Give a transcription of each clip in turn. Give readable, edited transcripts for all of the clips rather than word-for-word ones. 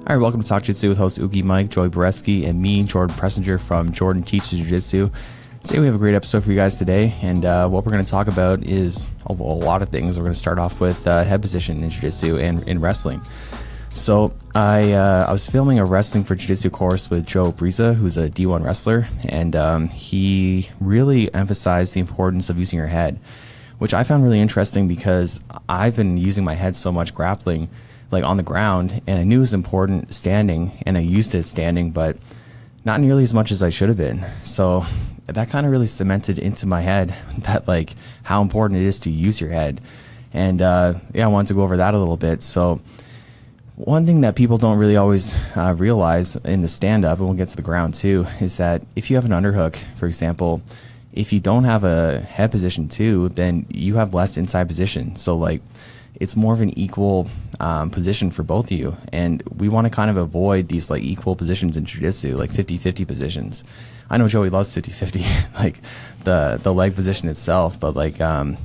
All right, welcome to Talk-Jitsu with host Oogie Mike, Joey Boretski, and me, Jordan Preisinger from Jordan Teaches Jiujitsu. Today we have a great episode for you guys today, and what we're going to talk about is a lot of things. We're going to start off with head position in Jiu-Jitsu and in wrestling. So I was filming a wrestling for Jiu-Jitsu course with Joe Preisinger, who's a D1 wrestler, and he really emphasized the importance of using your head, which I found really interesting because I've been using my head so much grappling, like on the ground, and I knew it was important standing, and I used it standing, but not nearly as much as I should have been. So that kind of really cemented into my head that like how important it is to use your head. And yeah, I wanted to go over that a little bit. So one thing that people don't really always realize in the stand-up, and we'll get to the ground too, is that if you have an underhook, for example, if you don't have a head position too, then you have less inside position. So like it's more of an equal position for both of you. And we want to kind of avoid these like equal positions in Jiu-Jitsu, like 50-50 positions. I know Joey loves 50-50, like the leg position itself, but like,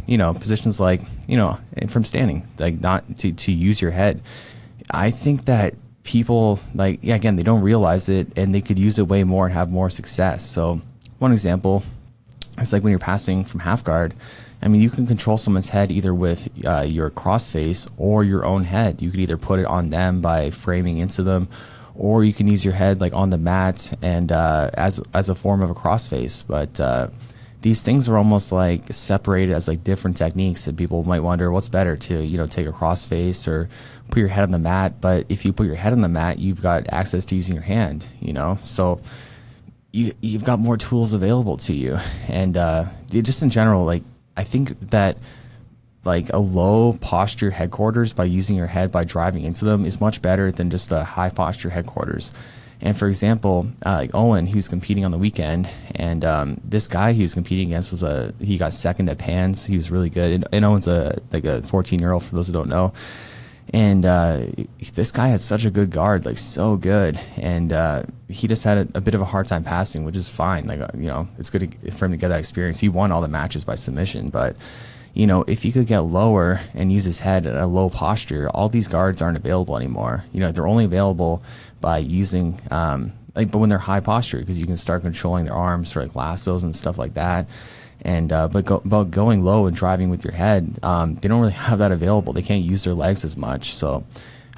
you know, positions like, you know, from standing, like not to use your head. I think that people like, yeah, again, they don't realize it and they could use it way more and have more success. So one example is like when you're passing from half guard, I mean, you can control someone's head either with your crossface or your own head. You could either put it on them by framing into them, or you can use your head like on the mat and as a form of a crossface. But these things are almost like separated as like different techniques, and people might wonder what's better to, you know, take a crossface or put your head on the mat. But if you put your head on the mat, you've got access to using your hand, you know, so you've got more tools available to you. And just in general, like I think that like a low posture headquarters by using your head by driving into them is much better than just a high posture headquarters. And for example, like Owen, he was competing on the weekend, and this guy he was competing against he got second at Pans. He was really good. And Owen's like a 14-year-old for those who don't know. And this guy had such a good guard, like so good, and he just had a bit of a hard time passing, which is fine. Like you know, it's good for him to get that experience. He won all the matches by submission, but you know, if he could get lower and use his head at a low posture, all these guards aren't available anymore. You know, they're only available by using but when they're high posture, because you can start controlling their arms for like lassos and stuff like that. And but going low and driving with your head, they don't really have that available. They can't use their legs as much. So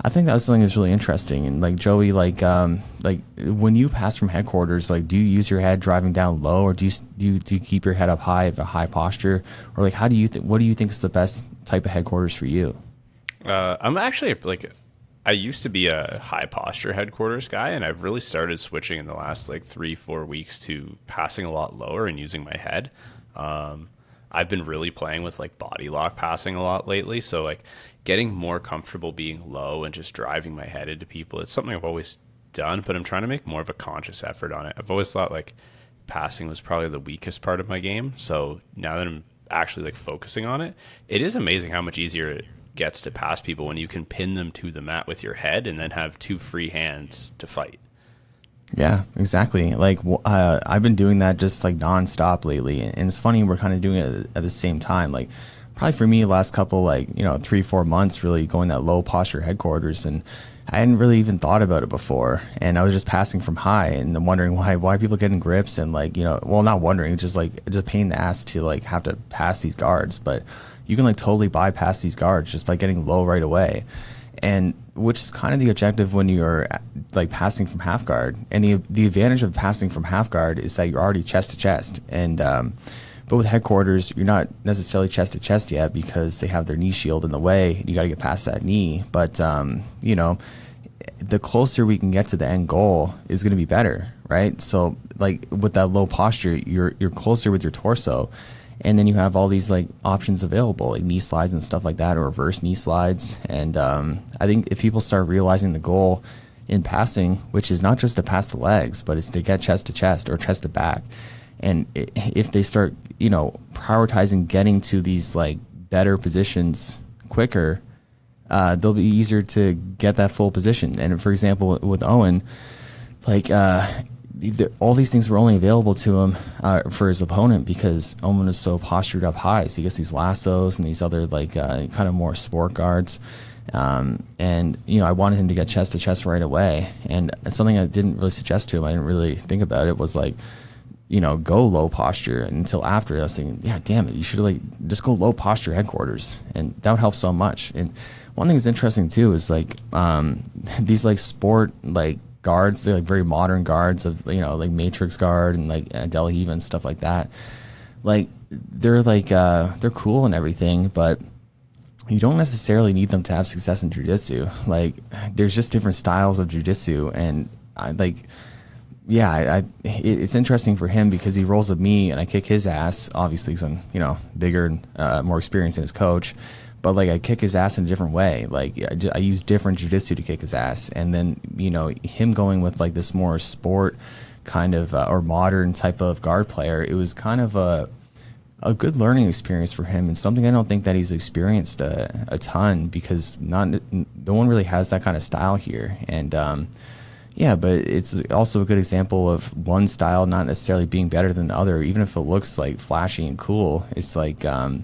I think that's something that's really interesting. And like Joey, like when you pass from headquarters, like do you use your head driving down low, or do you keep your head up high at a high posture, or like how do you what do you think is the best type of headquarters for you? I'm actually like, I used to be a high posture headquarters guy, and I've really started switching in the last like 3-4 weeks to passing a lot lower and using my head. I've been really playing with like body lock passing a lot lately. So like getting more comfortable being low and just driving my head into people. It's something I've always done, but I'm trying to make more of a conscious effort on it. I've always thought like passing was probably the weakest part of my game. So now that I'm actually like focusing on it, it is amazing how much easier it gets to pass people when you can pin them to the mat with your head and then have two free hands to fight. Yeah, exactly. Like I've been doing that just like nonstop lately, and it's funny we're kind of doing it at the same time. Like probably for me, last couple like 3-4 months, really going that low posture headquarters, and I hadn't really even thought about it before. And I was just passing from high, and I'm wondering why people getting grips, and like well, not wondering, just like it's a pain in the ass to like have to pass these guards, but you can like totally bypass these guards just by getting low right away. And which is kind of the objective when you're like passing from half guard. And the advantage of passing from half guard is that you're already chest to chest. And but with headquarters, you're not necessarily chest to chest yet because they have their knee shield in the way. You got to get past that knee. But you know, the closer we can get to the end goal is going to be better, right? So like with that low posture, you're closer with your torso. And then you have all these like options available, like knee slides and stuff like that, or reverse knee slides. And I think if people start realizing the goal in passing, which is not just to pass the legs, but it's to get chest to chest or chest to back. And if they start, prioritizing getting to these like better positions quicker, they'll be easier to get that full position. And for example, with Owen, like all these things were only available to him for his opponent because Owen is so postured up high. So he gets these lassos and these other like kind of more sport guards And, you know, I wanted him to get chest to chest right away. And something I didn't really suggest to him, I didn't really think about it, was like, you know, go low posture. Until after, I was thinking, yeah, damn it, you should like just go low posture headquarters, and that would help so much. And one thing that's interesting too is like these like sport like guards, they're like very modern guards of, you know, like matrix guard and like De La Riva and stuff like that. Like they're cool and everything, but you don't necessarily need them to have success in jiu-jitsu. Like there's just different styles of jiu-jitsu, and it's interesting for him because he rolls with me and I kick his ass, obviously because I'm, you know, bigger and more experienced than his coach. But like I kick his ass in a different way. Like I use different jiu-jitsu to kick his ass. And then, you know, him going with like this more sport kind of or modern type of guard player, it was kind of a good learning experience for him, and something I don't think that he's experienced a ton, because no one really has that kind of style here. And yeah, but it's also a good example of one style not necessarily being better than the other, even if it looks like flashy and cool. It's like, you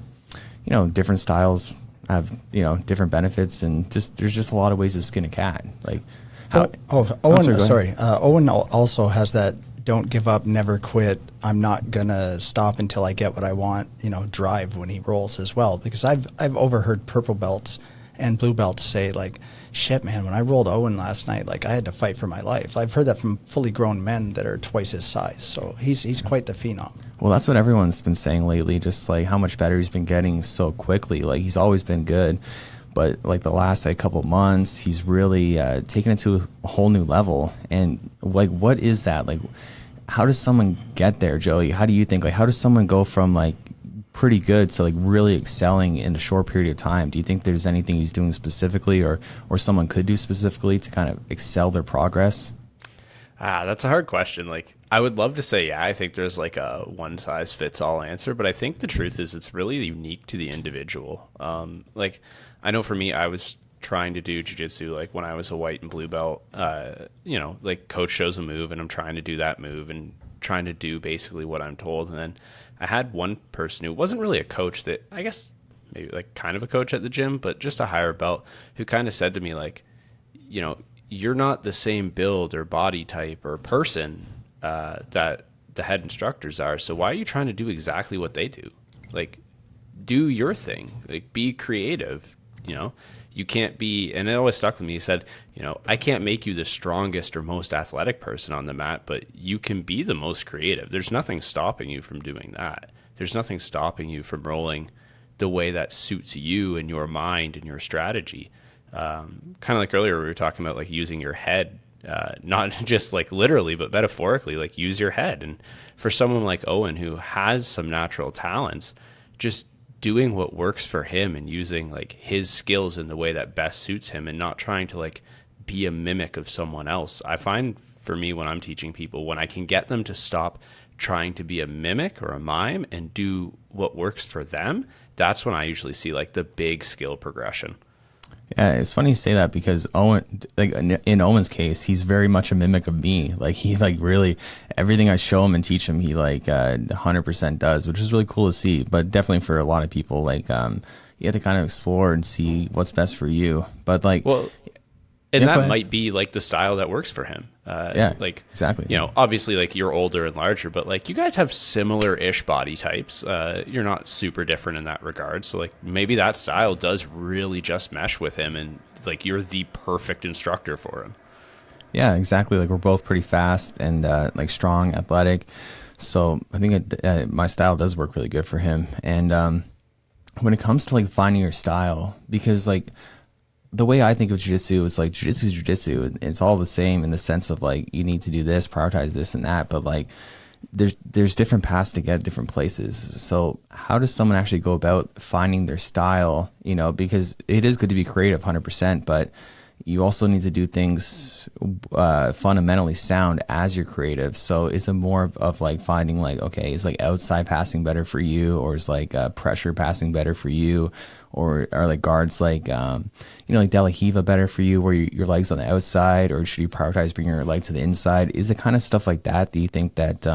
know, different styles have, you know, different benefits, and just there's just a lot of ways to skin a cat. Like, Owen also has that don't give up, never quit, I'm not gonna stop until I get what I want, you know, drive when he rolls as well. Because I've overheard purple belts and blue belts say like, shit, man, when I rolled Owen last night, like I had to fight for my life. I've heard that from fully grown men that are twice his size. So he's quite the phenom. Well, that's what everyone's been saying lately, just like how much better he's been getting so quickly. Like he's always been good, but like the last like couple months, he's really taken it to a whole new level. And like, what is that? Like, how does someone get there, Joey? How do you think? Like, how does someone go from like pretty good to like really excelling in a short period of time? Do you think there's anything he's doing specifically, or someone could do specifically to kind of excel their progress? That's a hard question. Like, I would love to say, yeah, I think there's like a one size fits all answer, but I think the truth is it's really unique to the individual. Like, I know for me, I was trying to do jiu-jitsu like when I was a white and blue belt. You know, like coach shows a move and I'm trying to do that move and trying to do basically what I'm told. And then I had one person who wasn't really a coach, that I guess maybe like kind of a coach at the gym, but just a higher belt, who kind of said to me like, you know, you're not the same build or body type or person that the head instructors are. So why are you trying to do exactly what they do? Like, do your thing, like be creative, you know? You can't be, and it always stuck with me. He said, you know, I can't make you the strongest or most athletic person on the mat, but you can be the most creative. There's nothing stopping you from doing that. There's nothing stopping you from rolling the way that suits you and your mind and your strategy. Kind of like earlier, we were talking about like using your head, not just like literally, but metaphorically, like use your head. And for someone like Owen, who has some natural talents, just doing what works for him and using like his skills in the way that best suits him, and not trying to like be a mimic of someone else. I find for me, when I'm teaching people, when I can get them to stop trying to be a mimic or a mime and do what works for them, that's when I usually see like the big skill progression. Yeah, it's funny you say that, because Owen, like in Owen's case, he's very much a mimic of me. Like he like really, everything I show him and teach him, he like 100% does, which is really cool to see. But definitely for a lot of people, like you have to kind of explore and see what's best for you. But like, well, and that might be like the style that works for him. Yeah, like exactly. You know, obviously like you're older and larger, but like you guys have similar-ish body types. You're not super different in that regard. So like maybe that style does really just mesh with him, and like you're the perfect instructor for him. Yeah, exactly. Like we're both pretty fast and like strong, athletic. So I think my style does work really good for him. And when it comes to like finding your style, because like the way I think of jiu-jitsu is like jiu-jitsu is jiu-jitsu. It's all the same in the sense of like you need to do this, prioritize this and that, but like there's different paths to get different places. So how does someone actually go about finding their style? You know, because it is good to be creative 100%, but you also need to do things fundamentally sound as you're creative. So is it more of like finding like, okay, is like outside passing better for you, or is like pressure passing better for you, or are like guards like you know, like De La Riva better for you, where your legs on the outside, or should you prioritize bringing your leg to the inside? Is it kind of stuff like that? Do you think that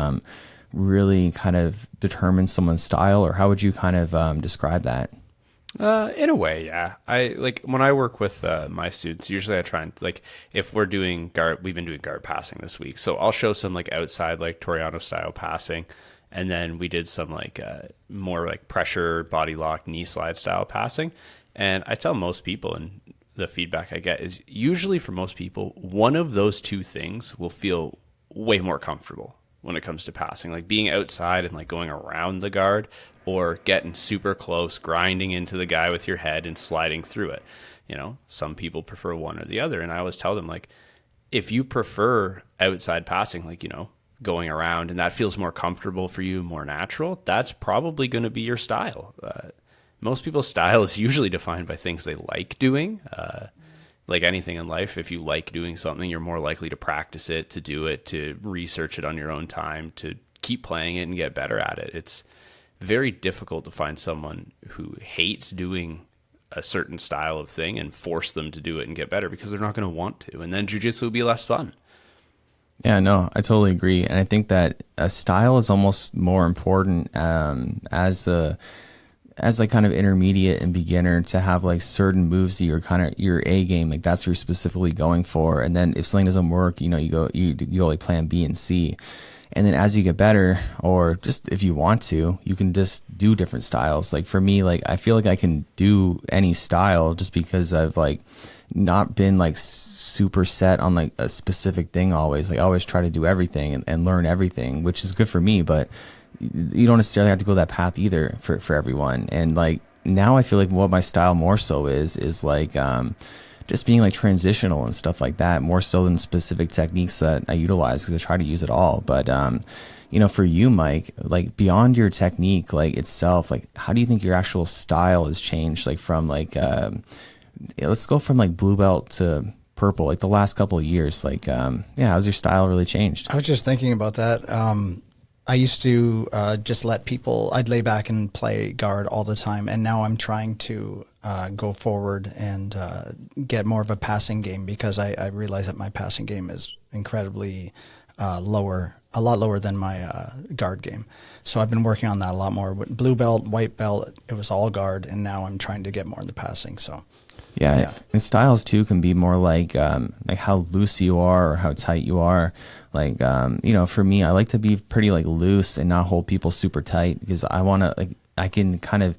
really kind of determines someone's style, or how would you kind of describe that? In a way, yeah. I like when I work with my students, usually I try and like if we're doing guard, we've been doing guard passing this week. So I'll show some like outside like Toriano style passing. And then we did some like more like pressure, body lock, knee slide style passing. And I tell most people, and the feedback I get is usually for most people, one of those two things will feel way more comfortable when it comes to passing, like being outside and like going around the guard or getting super close, grinding into the guy with your head and sliding through it. You know, some people prefer one or the other. And I always tell them, like, if you prefer outside passing, like, you know, going around and that feels more comfortable for you, more natural, that's probably going to be your style. Most people's style is usually defined by things they like doing. Like anything in life, if you like doing something, you're more likely to practice it, to do it, to research it on your own time, to keep playing it and get better at it. It's very difficult to find someone who hates doing a certain style of thing and force them to do it and get better, because they're not going to want to. And then jiu-jitsu will be less fun. Yeah, no, I totally agree. And I think that a style is almost more important as like kind of intermediate and beginner, to have like certain moves that you're kind of your A game, like that's what you're specifically going for. And then if something doesn't work, you know, you go like plan B and C. And then as you get better, or just if you want to, you can just do different styles. Like for me, like I feel like I can do any style just because I've like not been like super set on like a specific thing always. Like I always try to do everything and learn everything, which is good for me, but you don't necessarily have to go that path either for everyone. And like now I feel like what my style more so is like just being like transitional and stuff like that, more so than specific techniques that I utilize, because I try to use it all. But you know, for you, Mike, like beyond your technique like itself, like how do you think your actual style has changed, like from like let's go from like blue belt to purple, like the last couple of years, like how's your style really changed? I was just thinking about that. I used to just let people, I'd lay back and play guard all the time. And now I'm trying to go forward and get more of a passing game, because I realize that my passing game is incredibly lower, a lot lower than my guard game. So I've been working on that a lot more. With blue belt, white belt, it was all guard. And now I'm trying to get more into passing. So yeah. And styles too can be more like how loose you are or how tight you are. Like, you know, for me, I like to be pretty like loose and not hold people super tight, because I want to, like, I can kind of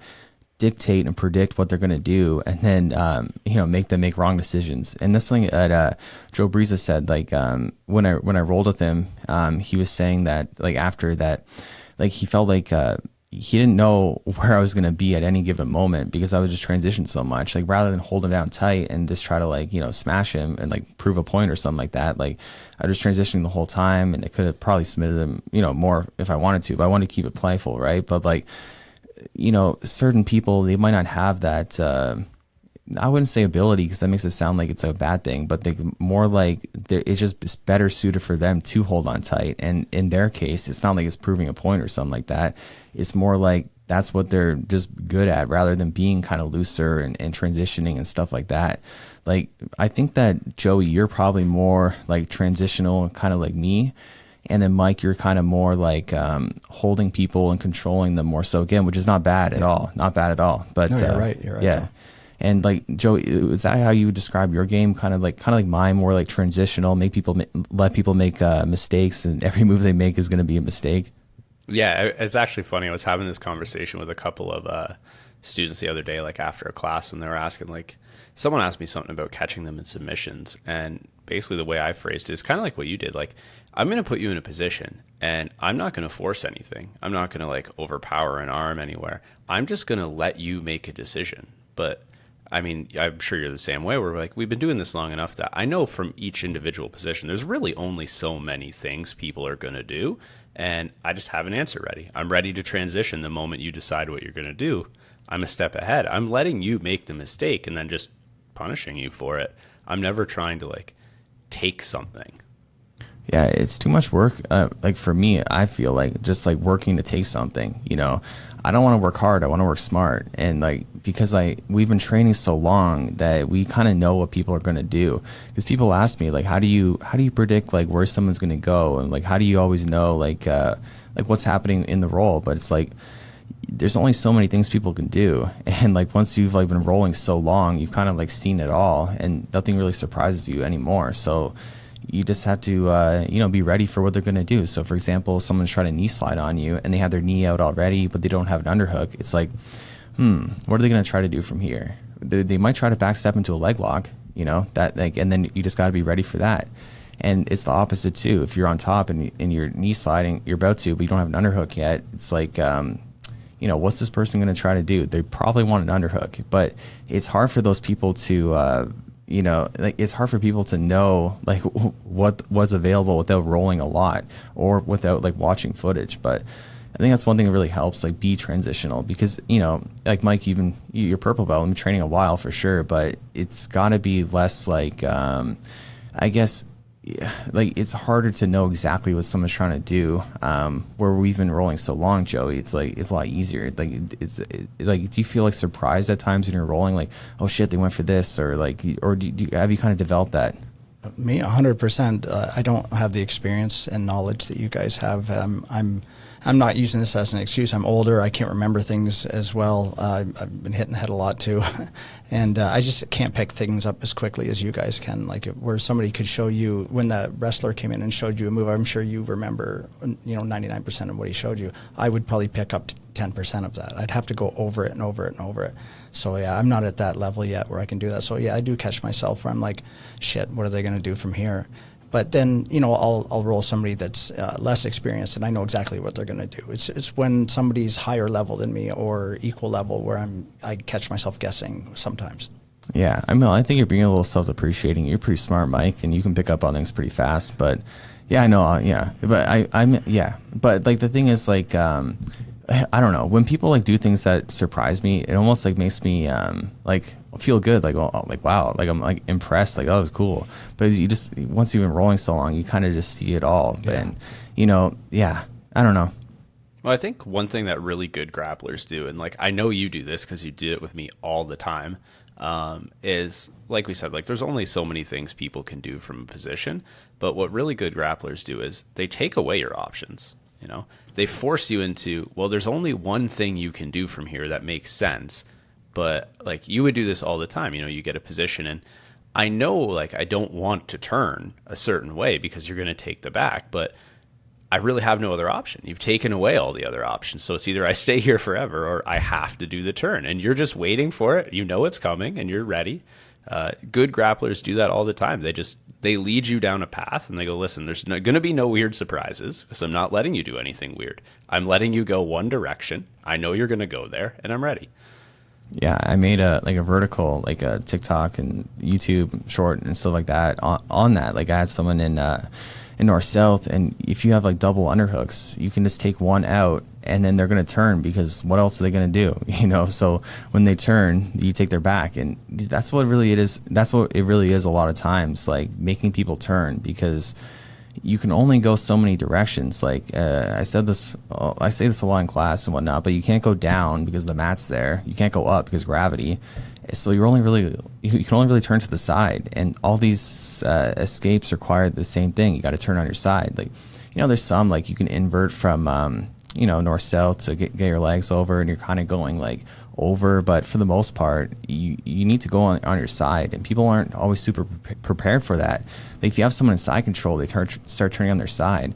dictate and predict what they're going to do, and then, you know, make them make wrong decisions. And this thing that Joe Breeza said, like, when I rolled with him, he was saying that like after that, like he felt like he didn't know where I was going to be at any given moment, because I would just transition so much. Like rather than hold him down tight and just try to like, you know, smash him and like prove a point or something like that, like I was transitioning the whole time, and it could have probably submitted him, you know, more if I wanted to, but I wanted to keep it playful, right? But like, you know, certain people, they might not have that, I wouldn't say ability, because that makes it sound like it's a bad thing, but they more like it's just better suited for them to hold on tight. And in their case, it's not like it's proving a point or something like that. It's more like that's what they're just good at, rather than being kind of looser and transitioning and stuff like that. Like, I think that Joey, you're probably more like transitional, kind of like me. And then Mike, you're kind of more like holding people and controlling them more so, again, which is not bad at all. Not bad at all. But no, you're right. You're right. Yeah. Though. And like Joey, is that how you would describe your game? Kind of like mine, more like transitional, let people make mistakes, and every move they make is going to be a mistake. Yeah, it's actually funny. I was having this conversation with a couple of students the other day, like after a class, and they were asking, like, someone asked me something about catching them in submissions, and basically the way I phrased it is kind of like what you did. Like, I'm going to put you in a position, and I'm not going to force anything. I'm not going to like overpower an arm anywhere. I'm just going to let you make a decision. But I mean, I'm sure you're the same way. We're like, we've been doing this long enough that I know from each individual position, there's really only so many things people are going to do. And I just have an answer ready. I'm ready to transition the moment you decide what you're going to do. I'm a step ahead. I'm letting you make the mistake and then just punishing you for it. I'm never trying to like take something. Yeah, it's too much work. Like for me, I feel like just like working to take something, you know, I don't want to work hard. I want to work smart. And like, because we've been training so long that we kind of know what people are going to do. Because people ask me like, how do you predict like where someone's going to go? And like, how do you always know like what's happening in the role? But it's like, there's only so many things people can do. And like once you've like been rolling so long, you've kind of like seen it all, and nothing really surprises you anymore. So you just have to, be ready for what they're going to do. So for example, someone's trying to knee slide on you and they have their knee out already, but they don't have an underhook. It's like, what are they going to try to do from here? They might try to backstep into a leg lock, that like, and then you just got to be ready for that. And it's the opposite too. If you're on top and you're knee sliding, you're about to, but you don't have an underhook yet. It's like, what's this person going to try to do? They probably want an underhook, but it's hard for those people to, it's hard for people to know like what was available without rolling a lot or without like watching footage. But I think that's one thing that really helps, like be transitional, because, like Mike, you're purple belt, I'm training a while for sure, but it's got to be less like, I guess, like it's harder to know exactly what someone's trying to do. Where we've been rolling so long, Joey, it's like it's a lot easier. Like like, do you feel like surprised at times when you're rolling, like, oh shit, they went for this, or like, or have you kind of developed that? Me, 100%. I don't have the experience and knowledge that you guys have. I'm not using this as an excuse. I'm older. I can't remember things as well. I've been hitting the head a lot too. And I just can't pick things up as quickly as you guys can. Like where somebody could show you, when the wrestler came in and showed you a move, I'm sure you remember, 99% of what he showed you. I would probably pick up 10% of that. I'd have to go over it and over it and over it. So yeah, I'm not at that level yet where I can do that. So yeah, I do catch myself where I'm like, shit, what are they going to do from here? But then, I'll roll somebody that's less experienced, and I know exactly what they're going to do. It's when somebody's higher level than me or equal level where I catch myself guessing sometimes. Yeah, I think you're being a little self-depreciating. You're pretty smart, Mike, and you can pick up on things pretty fast. But yeah, I know. Yeah, but But like the thing is, like, I don't know, when people like do things that surprise me, it almost like makes me like feel good, like, well, like, wow, like I'm like impressed, like, oh, that was cool. But you just, once you've been rolling so long, you kind of just see it all. Yeah. And I don't know. Well, I think one thing that really good grapplers do, and like I know you do this because you did it with me all the time, is like we said, like there's only so many things people can do from a position, but what really good grapplers do is they take away your options. They force you into, well, there's only one thing you can do from here that makes sense. But like you would do this all the time, you get a position and I know like I don't want to turn a certain way because you're going to take the back, but I really have no other option. You've taken away all the other options. So it's either I stay here forever or I have to do the turn, and you're just waiting for it. It's coming and you're ready. Good grapplers do that all the time. They lead you down a path and they go, listen, there's going to be no weird surprises because I'm not letting you do anything weird. I'm letting you go one direction. I know you're going to go there and I'm ready. Yeah, I made a vertical, like a TikTok and YouTube short and stuff like that on that. Like I had someone in North South, and if you have like double underhooks, you can just take one out and then they're going to turn, because what else are they going to do? So when they turn, you take their back, and that's what really it is. That's what it really is a lot of times, like making people turn, because you can only go so many directions. Like I say this a lot in class and whatnot, but you can't go down because the mat's there. You can't go up because gravity. So you can only really turn to the side, and all these escapes require the same thing. You got to turn on your side. Like, there's some like you can invert from north south to get your legs over, and you're kind of going like over, but for the most part you need to go on your side, and people aren't always super prepared for that. Like if you have someone in side control, they start turning on their side.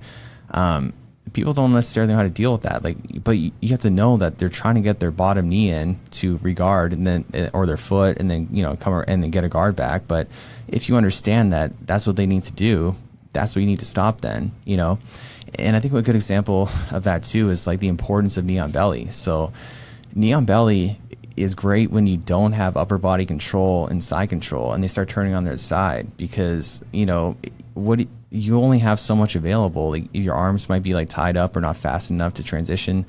People don't necessarily know how to deal with that. Like, but you have to know that they're trying to get their bottom knee in to regard, and then or their foot, and then come and then get a guard back. But if you understand that that's what they need to do, that's what you need to stop then. And I think a good example of that too is like the importance of knee on belly. So knee on belly is great when you don't have upper body control and side control, and they start turning on their side, because you only have so much available. Like your arms might be like tied up or not fast enough to transition,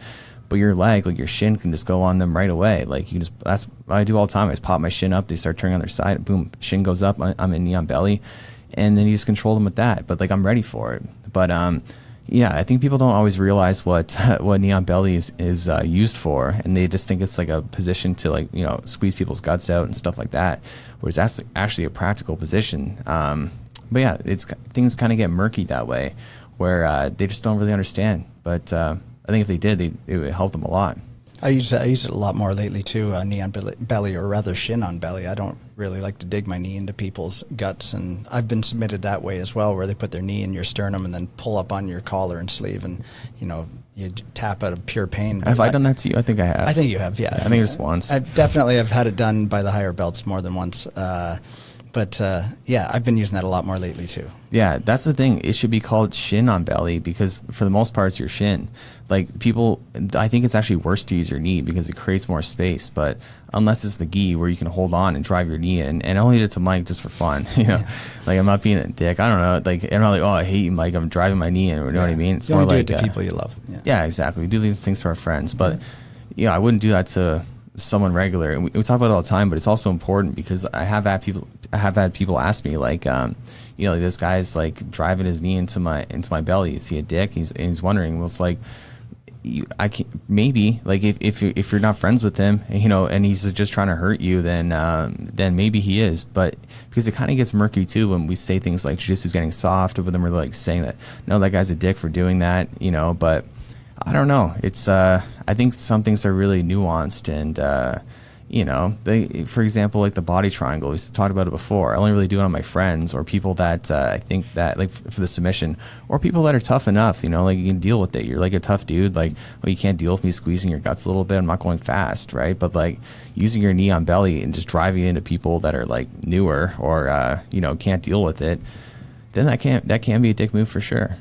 but your leg, like your shin, can just go on them right away. Like that's what I do all the time. I just pop my shin up, they start turning on their side, boom, shin goes up, I'm in knee on belly, and then you just control them with that. But like I'm ready for it. But yeah, I think people don't always realize what knee on belly is used for, and they just think it's like a position to like squeeze people's guts out and stuff like that, whereas that's actually a practical position. But yeah, things kind of get murky that way, where they just don't really understand. But I think if they did, it would help them a lot. I use it a lot more lately too. Knee on belly, or rather shin on belly. I don't really like to dig my knee into people's guts, and I've been submitted that way as well, where they put their knee in your sternum and then pull up on your collar and sleeve, and you tap out of pure pain. Have I done that to you? I think I have. I think you have. Yeah, I think just once. I definitely have had it done by the higher belts more than once. But I've been using that a lot more lately too. Yeah, that's the thing. It should be called shin on belly, because for the most part it's your shin. Like people, I think it's actually worse to use your knee because it creates more space. But unless it's the gi where you can hold on and drive your knee in, and I only did it to Mike just for fun, Like I'm not being a dick. I don't know. Like I'm not like, oh, I hate you, Mike. I'm driving my knee in. You know what I mean? It's you more only like do it to people you love. Yeah, exactly. We do these things to our friends, but I wouldn't do that to someone regular. And we talk about it all the time, but it's also important because I have had people ask me like, this guy's like driving his knee into my belly. Is he a dick? He's wondering. Well, it's like, I can't, maybe like if you're not friends with him, and he's just trying to hurt you, then maybe he is. But because it kind of gets murky too when we say things like jiu-jitsu's getting soft, but then we're like saying that no, that guy's a dick for doing that, but I don't know. It's I think some things are really nuanced, and for example, like the body triangle. We've talked about it before. I only really do it on my friends or people that I think that like for the submission, or people that are tough enough. Like you can deal with it. You're like a tough dude. Like, well, you can't deal with me squeezing your guts a little bit. I'm not going fast, right? But like using your knee on belly and just driving into people that are like newer or can't deal with it, then that can be a dick move for sure.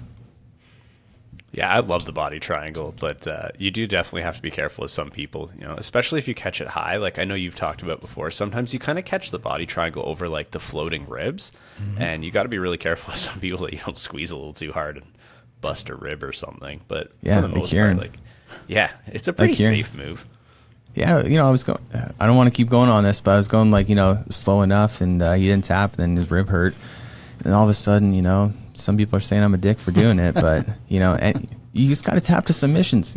Yeah, I love the body triangle, but you do definitely have to be careful with some people, especially if you catch it high. Like I know you've talked about before. Sometimes you kind of catch the body triangle over like the floating ribs, and you got to be really careful with some people that you don't squeeze a little too hard and bust a rib or something. But yeah, for the most part, it's a pretty safe move. Yeah, I was going. I don't want to keep going on this, but I was going like slow enough, and he didn't tap, and then his rib hurt, and all of a sudden, some people are saying I'm a dick for doing it, but and you just got to tap to submissions,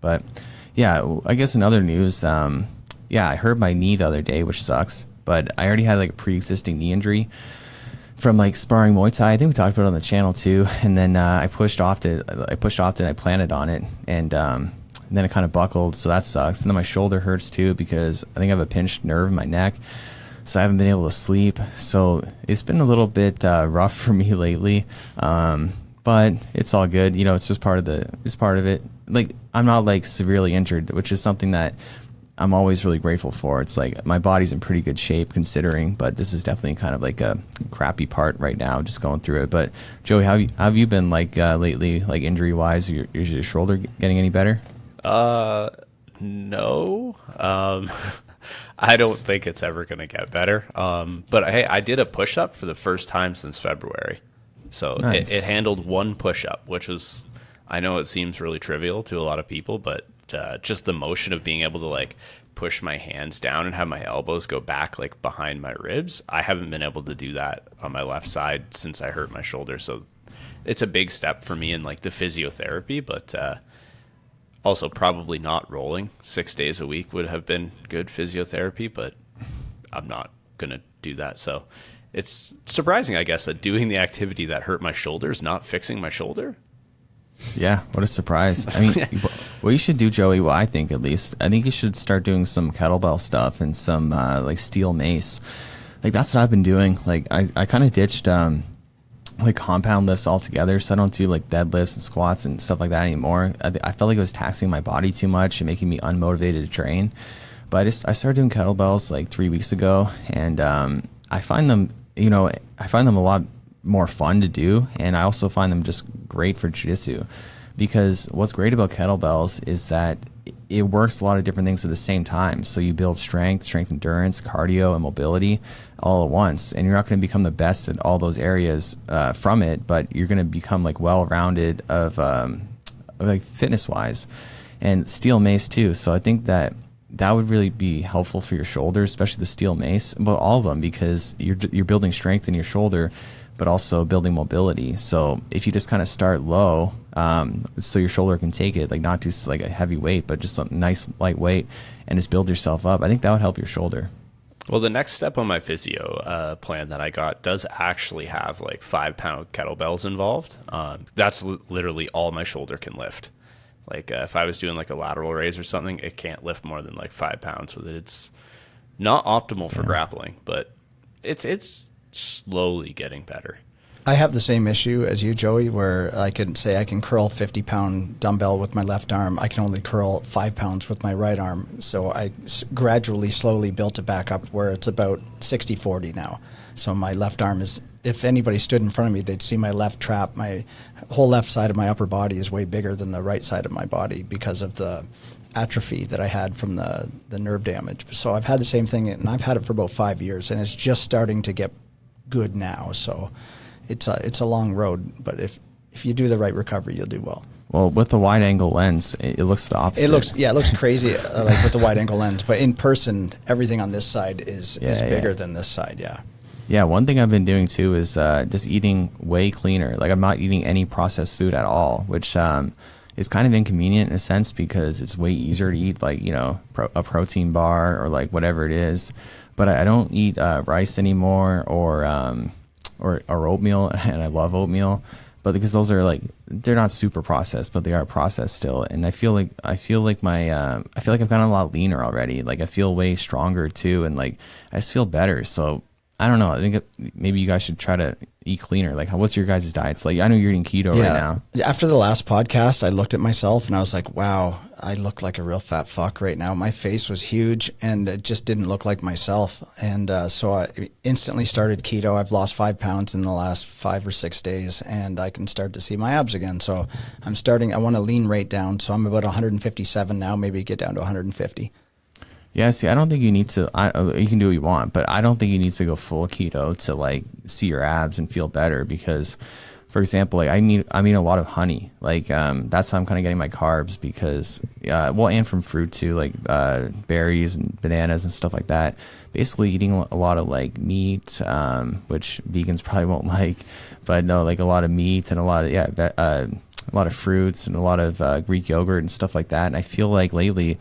But yeah, I guess in other news, I hurt my knee the other day, which sucks. But I already had like a pre-existing knee injury from like sparring Muay Thai. I think we talked about it on the channel too. And then I pushed off it. And I planted on it, and then it kind of buckled, so that sucks. And then my shoulder hurts too because I think I have a pinched nerve in my neck. So I haven't been able to sleep. So it's been a little bit rough for me lately, but it's all good. It's just part of it. Like I'm not like severely injured, which is something that I'm always really grateful for. It's like my body's in pretty good shape considering, but this is definitely kind of like a crappy part right now, just going through it. But Joey, how have you been like lately, like injury wise? Is your shoulder getting any better? No. I don't think it's ever going to get better. But hey, I did a push-up for the first time since February. So nice. it handled one push-up, which was, I know it seems really trivial to a lot of people, but just the motion of being able to like push my hands down and have my elbows go back like behind my ribs. I haven't been able to do that on my left side since I hurt my shoulder. So it's a big step for me in like the physiotherapy, but also probably not rolling 6 days a week would have been good physiotherapy, but I'm not going to do that. So it's surprising, I guess, that doing the activity that hurt my shoulder is not fixing my shoulder. Yeah, what a surprise. I mean, what you should do, Joey, well, I think at least, I think you should start doing some kettlebell stuff and some like steel mace. Like that's what I've been doing. Like I kind of ditched like compound lifts altogether, so I don't do like deadlifts and squats and stuff like that anymore. I felt like it was taxing my body too much and making me unmotivated to train. But I started doing kettlebells like 3 weeks ago, and I find them a lot more fun to do, and I also find them just great for jiu-jitsu, because what's great about kettlebells is that it works a lot of different things at the same time. So you build strength endurance, cardio, and mobility all at once, and you're not going to become the best at all those areas from it, but you're going to become like well-rounded of like fitness-wise, and steel mace too. So I think that would really be helpful for your shoulders, especially the steel mace, but all of them, because you're building strength in your shoulder, but also building mobility. So if you just kind of start low, so your shoulder can take it, like not too like a heavy weight, but just something nice, lightweight, and just build yourself up, I think that would help your shoulder. Well, the next step on my physio plan that I got does actually have like 5-pound kettlebells involved. That's literally all my shoulder can lift. Like if I was doing like a lateral raise or something, it can't lift more than like 5 pounds with it. It's not optimal for grappling, but it's slowly getting better. I have the same issue as you, Joey, where I can say I can curl 50-pound dumbbell with my left arm. I can only curl 5 pounds with my right arm. So I gradually, slowly built it back up where it's about 60-40 now. So my left arm is, if anybody stood in front of me, they'd see my left trap. My whole left side of my upper body is way bigger than the right side of my body because of the atrophy that I had from the nerve damage. So I've had the same thing, and I've had it for about 5 years, and it's just starting to get good now. So it's a long road, but if you do the right recovery, you'll do well. Well, with the wide angle lens, it looks the opposite. It looks crazy like with the wide angle lens, but in person, everything on this side is bigger than this side. Yeah. Yeah, one thing I've been doing too is just eating way cleaner. Like I'm not eating any processed food at all, which is kind of inconvenient in a sense because it's way easier to eat like, you know, a protein bar or like whatever it is. But I don't eat rice anymore or oatmeal, and I love oatmeal. But because those are like, they're not super processed, but they are processed still. And I feel like I've gotten a lot leaner already. Like I feel way stronger too, and like I just feel better. So I don't know. I think maybe you guys should try to eat cleaner. Like, what's your guys' diets? Like, I know you're eating keto right now. After the last podcast, I looked at myself and I was like, wow, I look like a real fat fuck right now. My face was huge and it just didn't look like myself. And so I instantly started keto. I've lost 5 pounds in the last 5 or 6 days, and I can start to see my abs again. So I want to lean rate down. So I'm about 157 now, maybe get down to 150. Yeah, see, I don't think you need to. You can do what you want, but I don't think you need to go full keto to like see your abs and feel better. Because, for example, like I eat a lot of honey. Like that's how I'm kind of getting my carbs. Because and from fruit too, like berries and bananas and stuff like that. Basically, eating a lot of like meat, which vegans probably won't like, but no, like a lot of meat and a lot of fruits and a lot of Greek yogurt and stuff like that. And I feel like lately,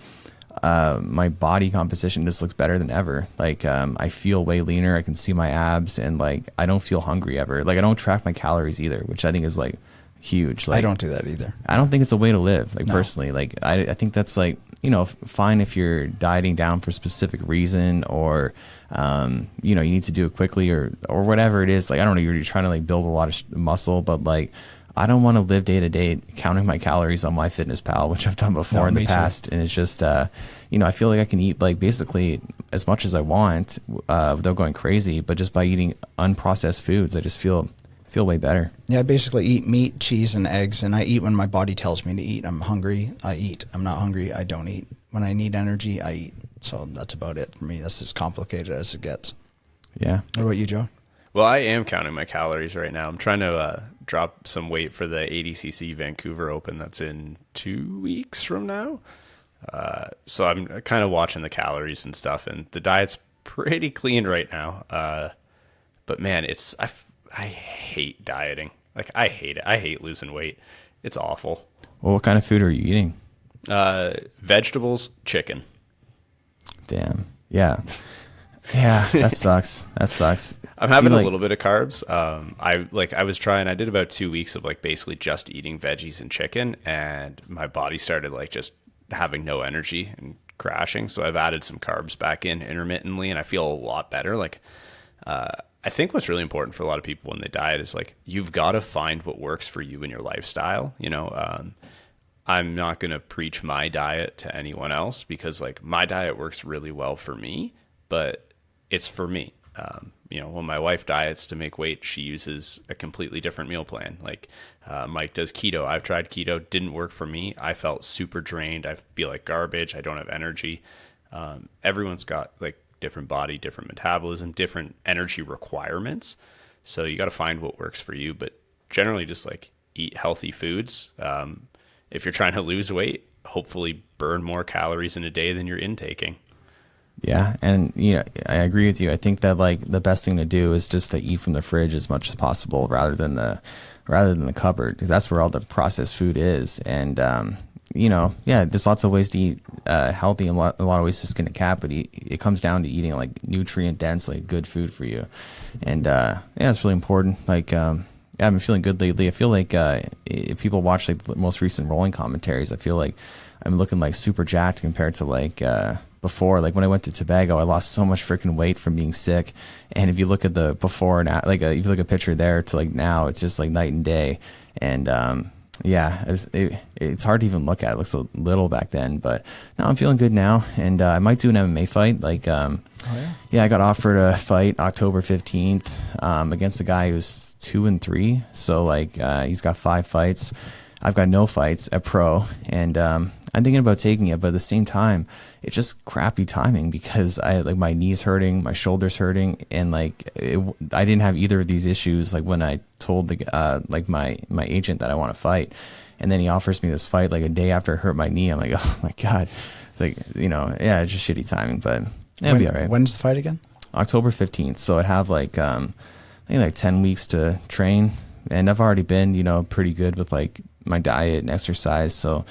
my body composition just looks better than ever. Like I feel way leaner. I can see my abs, and like I don't feel hungry ever. Like I don't track my calories either, which I think is like huge. Like I don't do that either. I don't think it's a way to live. Like personally, like I think that's like, you know, fine if you're dieting down for a specific reason, or you know, you need to do it quickly or whatever it is. Like I don't know, you're trying to like build a lot of muscle, but like I don't want to live day to day counting my calories on MyFitnessPal, which I've done before in the past. And it's just, you know, I feel like I can eat like basically as much as I want without going crazy, but just by eating unprocessed foods, I just feel way better. Yeah, I basically eat meat, cheese, and eggs, and I eat when my body tells me to eat. I'm hungry, I eat. I'm not hungry, I don't eat. When I need energy, I eat. So that's about it for me. That's as complicated as it gets. Yeah. What about you, Joe? Well, I am counting my calories right now. I'm trying to drop some weight for the ADCC Vancouver Open that's in 2 weeks from now. So I'm kind of watching the calories and stuff, and the diet's pretty clean right now. But man, I hate dieting. Like I hate it. I hate losing weight. It's awful. Well, what kind of food are you eating? Vegetables, chicken. Damn. Yeah. Yeah, that sucks. That sucks. I'm having a little bit of carbs. I did about 2 weeks of like basically just eating veggies and chicken, and my body started like just having no energy and crashing. So I've added some carbs back in intermittently, and I feel a lot better. Like, I think what's really important for a lot of people when they diet is like, you've got to find what works for you in your lifestyle. You know, I'm not going to preach my diet to anyone else because like my diet works really well for me, but it's for me. You know, when my wife diets to make weight, she uses a completely different meal plan. Like Mike does keto. I've tried keto, didn't work for me. I felt super drained. I feel like garbage. I don't have energy. Everyone's got like different body, different metabolism, different energy requirements. So you got to find what works for you, but generally just like eat healthy foods. If you're trying to lose weight, hopefully burn more calories in a day than you're intaking. Yeah, and yeah, I agree with you. I think that like the best thing to do is just to eat from the fridge as much as possible rather than the cupboard, because that's where all the processed food is. And you know, yeah, there's lots of ways to eat healthy and a lot of ways to skin a cat, but it comes down to eating like nutrient dense, like good food for you. And yeah, it's really important. Like Yeah, I've been feeling good lately. I feel like if people watch like the most recent rolling commentaries, I feel like I'm looking like super jacked compared to like before. Like when I went to Tobago, I lost so much freaking weight from being sick. And if you look at the before and like if you look at a picture there to like now, it's just like night and day. And yeah, it's hard to even look at. It looks so little back then, but no, I'm feeling good now. And I might do an MMA fight. Like, yeah, I got offered a fight October 15th against a guy who's 2-3. So like he's got 5 fights. I've got no fights at pro, and I'm thinking about taking it, but at the same time, it's just crappy timing because I like my knees hurting, my shoulders hurting, and like I didn't have either of these issues like when I told the like my agent that I want to fight, and then he offers me this fight like a day after I hurt my knee. I'm like, oh my god, it's like yeah, it's just shitty timing, but it'll be all right. When's the fight again? October 15th. So I'd have like I think like 10 weeks to train, and I've already been pretty good with like my diet and exercise. So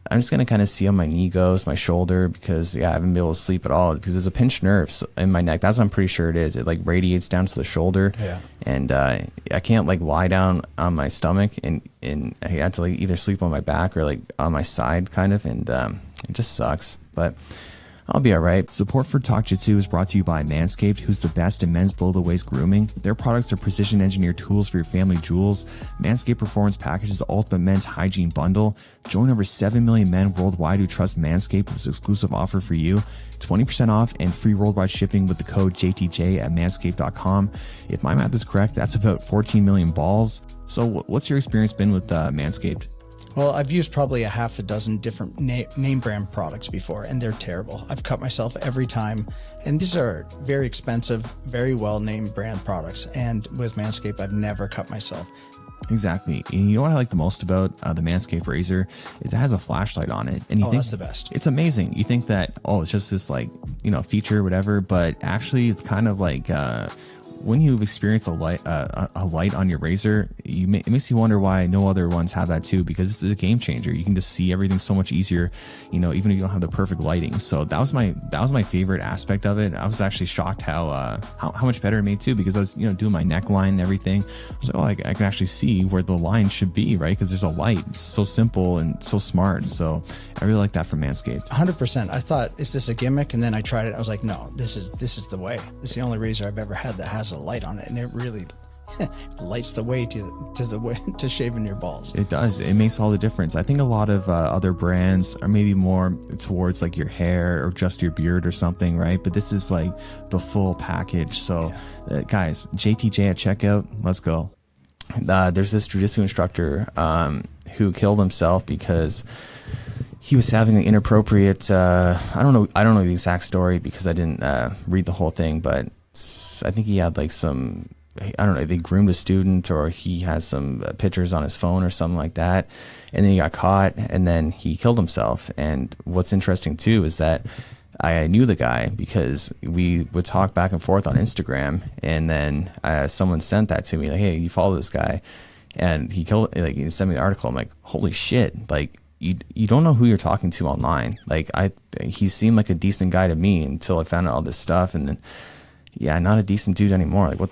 I'm just going to kind of see how my knee goes, my shoulder, because I haven't been able to sleep at all because there's a pinched nerve in my neck. That's what I'm pretty sure it is. It like radiates down to the shoulder. Yeah. And I can't like lie down on my stomach, and I had to like either sleep on my back or like on my side kind of. And it just sucks, but I'll be all right. Support for Talk-Jitsu is brought to you by Manscaped, who's the best in men's below-the-waist grooming. Their products are precision-engineered tools for your family jewels. Manscaped Performance packages the ultimate men's hygiene bundle. Join over 7 million men worldwide who trust Manscaped with this exclusive offer for you. 20% off and free worldwide shipping with the code JTJ at manscaped.com. If my math is correct, that's about 14 million balls. So what's your experience been with Manscaped? Well, I've used probably a half a dozen different name brand products before, and they're terrible. I've cut myself every time, and these are very expensive, very well named brand products. And with Manscaped, I've never cut myself. Exactly. And you know what I like the most about the Manscaped razor is it has a flashlight on it. And you think that's the best. It's amazing. You think that, it's just this like, feature or whatever, but actually it's kind of like, when you experience a light on your razor, it makes you wonder why no other ones have that too, because this is a game changer. You can just see everything so much easier, even if you don't have the perfect lighting. So that was my favorite aspect of it. I was actually shocked how much better it made too, because I was doing my neckline and everything. I was like, I can actually see where the line should be, right? Because there's a light. It's so simple and so smart. So I really like that from Manscaped. 100%. I thought, is this a gimmick? And then I tried it. I was like, no, this is the way. This is the only razor I've ever had that has a light on it, and it really lights the way to shaving your balls. It does. It makes all the difference. I think a lot of other brands are maybe more towards like your hair or just your beard or something, right? But this is like the full package. So guys, JTJ at checkout, let's go. There's this jiu-jitsu instructor who killed himself because he was having an inappropriate I don't know the exact story because I didn't read the whole thing, but I think he had like some, I don't know, they groomed a student, or he has some pictures on his phone or something like that, and then he got caught, and then he killed himself. And what's interesting too is that I knew the guy because we would talk back and forth on Instagram, and then someone sent that to me, like, hey, you follow this guy, and he sent me the article. I'm like, holy shit, like you don't know who you're talking to online. Like he seemed like a decent guy to me until I found out all this stuff, and then not a decent dude anymore. Like what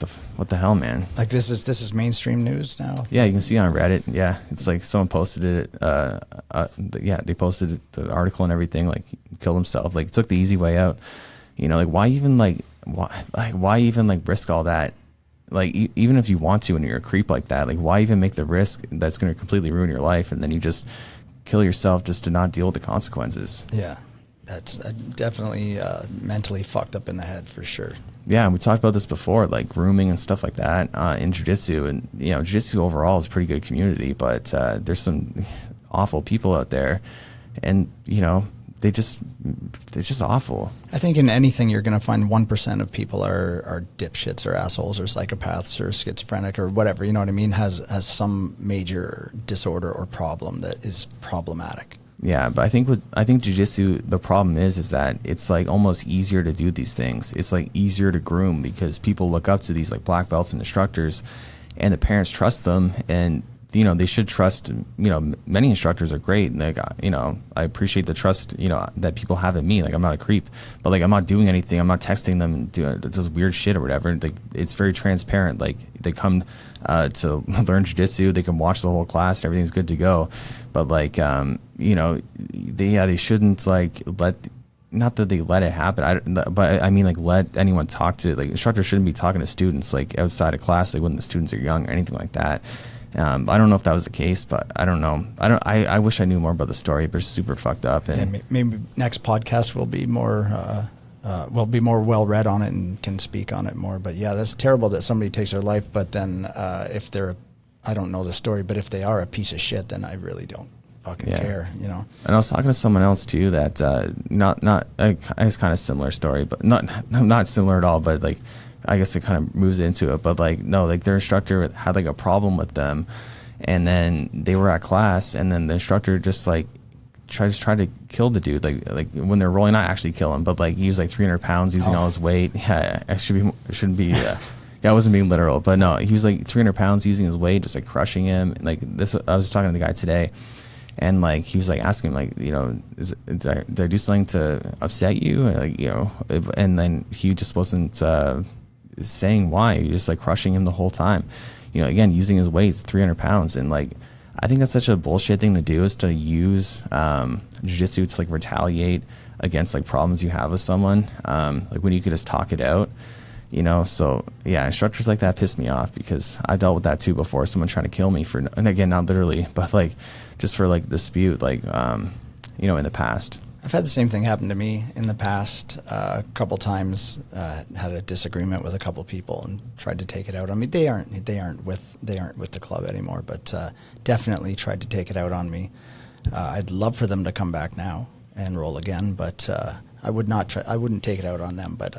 the hell, man? Like this is mainstream news now. Yeah, you can see on Reddit. Yeah, it's like someone posted it. They posted the article and everything. Like he killed himself. Like took the easy way out. Like why even risk all that? Like even if you want to and you're a creep like that, like why even make the risk that's going to completely ruin your life, and then you just kill yourself just to not deal with the consequences? Yeah, that's definitely mentally fucked up in the head for sure. Yeah, and we talked about this before, like grooming and stuff like that in jiu-jitsu. And, jiu-jitsu overall is a pretty good community, but there's some awful people out there. And, they're just awful. I think in anything you're going to find 1% of people are dipshits or assholes or psychopaths or schizophrenic or whatever, you know what I mean, has some major disorder or problem that is problematic. Yeah, but I think jiu-jitsu, the problem is that it's like almost easier to do these things. It's like easier to groom because people look up to these like black belts and instructors, and the parents trust them, and they should trust, many instructors are great. And like, I appreciate the trust, that people have in me. Like, I'm not a creep, but like, I'm not doing anything. I'm not texting them and doing this weird shit or whatever. Like, it's very transparent. Like, they come to learn jiu-jitsu, they can watch the whole class, everything's good to go. But like, they shouldn't like not that they let it happen. But I mean, like, let anyone talk to, like, instructors shouldn't be talking to students like outside of class, like when the students are young or anything like that. I don't know if that was the case, but I don't know. I wish I knew more about the story, but it's super fucked up. And yeah, maybe next podcast will be more well read on it and can speak on it more. But yeah, that's terrible that somebody takes their life. But then if they're, I don't know the story, but if they are a piece of shit, then I really don't fucking care, And I was talking to someone else too that I guess kind of similar story, but not similar at all. But like, I guess it kind of moves into it. But like, no, like their instructor had like a problem with them, and then they were at class, and then the instructor just like tried to kill the dude. Like when they're rolling, not actually kill him, but like he was like 300 pounds using all his weight. Yeah, I shouldn't be. Yeah, I wasn't being literal, but no, he was like 300 pounds using his weight, just like crushing him. Like this, I was talking to the guy today. And like he was like asking him, like, did I do something to upset you? Like, and then he just wasn't saying why. He was just like crushing him the whole time. Again, using his weights, 300 pounds. And like, I think that's such a bullshit thing to do, is to use jiu-jitsu to like retaliate against like problems you have with someone. Like when you could just talk it out. So yeah, instructors like that piss me off, because I dealt with that too before. Someone trying to kill me for, and again, not literally, but like just for like dispute, like, in the past. I've had the same thing happen to me in the past a couple times. Had a disagreement with a couple people and tried to take it out on me. They aren't with the club anymore, but definitely tried to take it out on me. I'd love for them to come back now and roll again, but I wouldn't take it out on them. But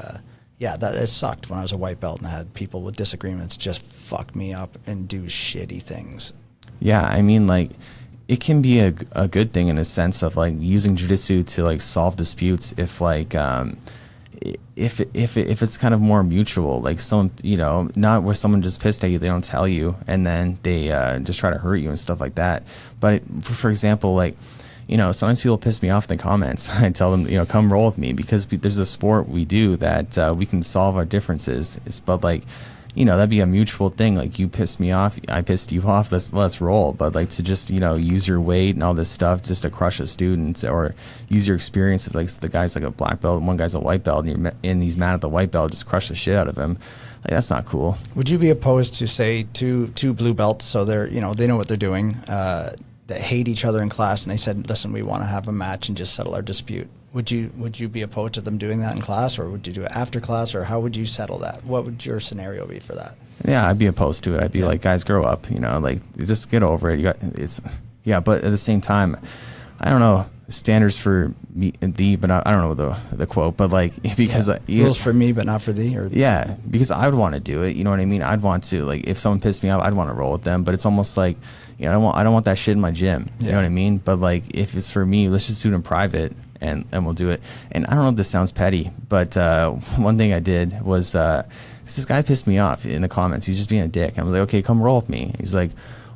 yeah, it sucked when I was a white belt and I had people with disagreements just fuck me up and do shitty things. Yeah, I mean, like, it can be a good thing in a sense of like using jiu-jitsu to like solve disputes if like if it's kind of more mutual, like some, not where someone just pissed at you, they don't tell you, and then they just try to hurt you and stuff like that. But for example, like, sometimes people piss me off in the comments. I tell them, come roll with me, because there's a sport we do that we can solve our differences. But like, that'd be a mutual thing. Like, you pissed me off, I pissed you off, let's roll. But like, to just, use your weight and all this stuff just to crush a student, or use your experience of like the guy's like a black belt and one guy's a white belt, and he's mad at the white belt, just crush the shit out of him. Like, that's not cool. Would you be opposed to, say, two blue belts, so they're, they know what they're doing, that hate each other in class, and they said, listen, we want to have a match and just settle our dispute? Would you be opposed to them doing that in class, or would you do it after class, or how would you settle that? What would your scenario be for that? Yeah, I'd be opposed to it. I'd be like, guys, grow up, like, just get over it. But at the same time, I don't know, standards for me and thee, but I don't know the quote, but like, because rules for me but not for thee, or because I would want to do it, you know what I mean? I'd want to, like, if someone pissed me off, I'd want to roll with them, but it's almost like, I don't want that shit in my gym, you know what I mean? But like, if it's for me, let's just do it in private, and we'll do it. And I don't know if this sounds petty, but one thing I did was this guy pissed me off in the comments. He's just being a dick. I was like, okay, come roll with me. He's like,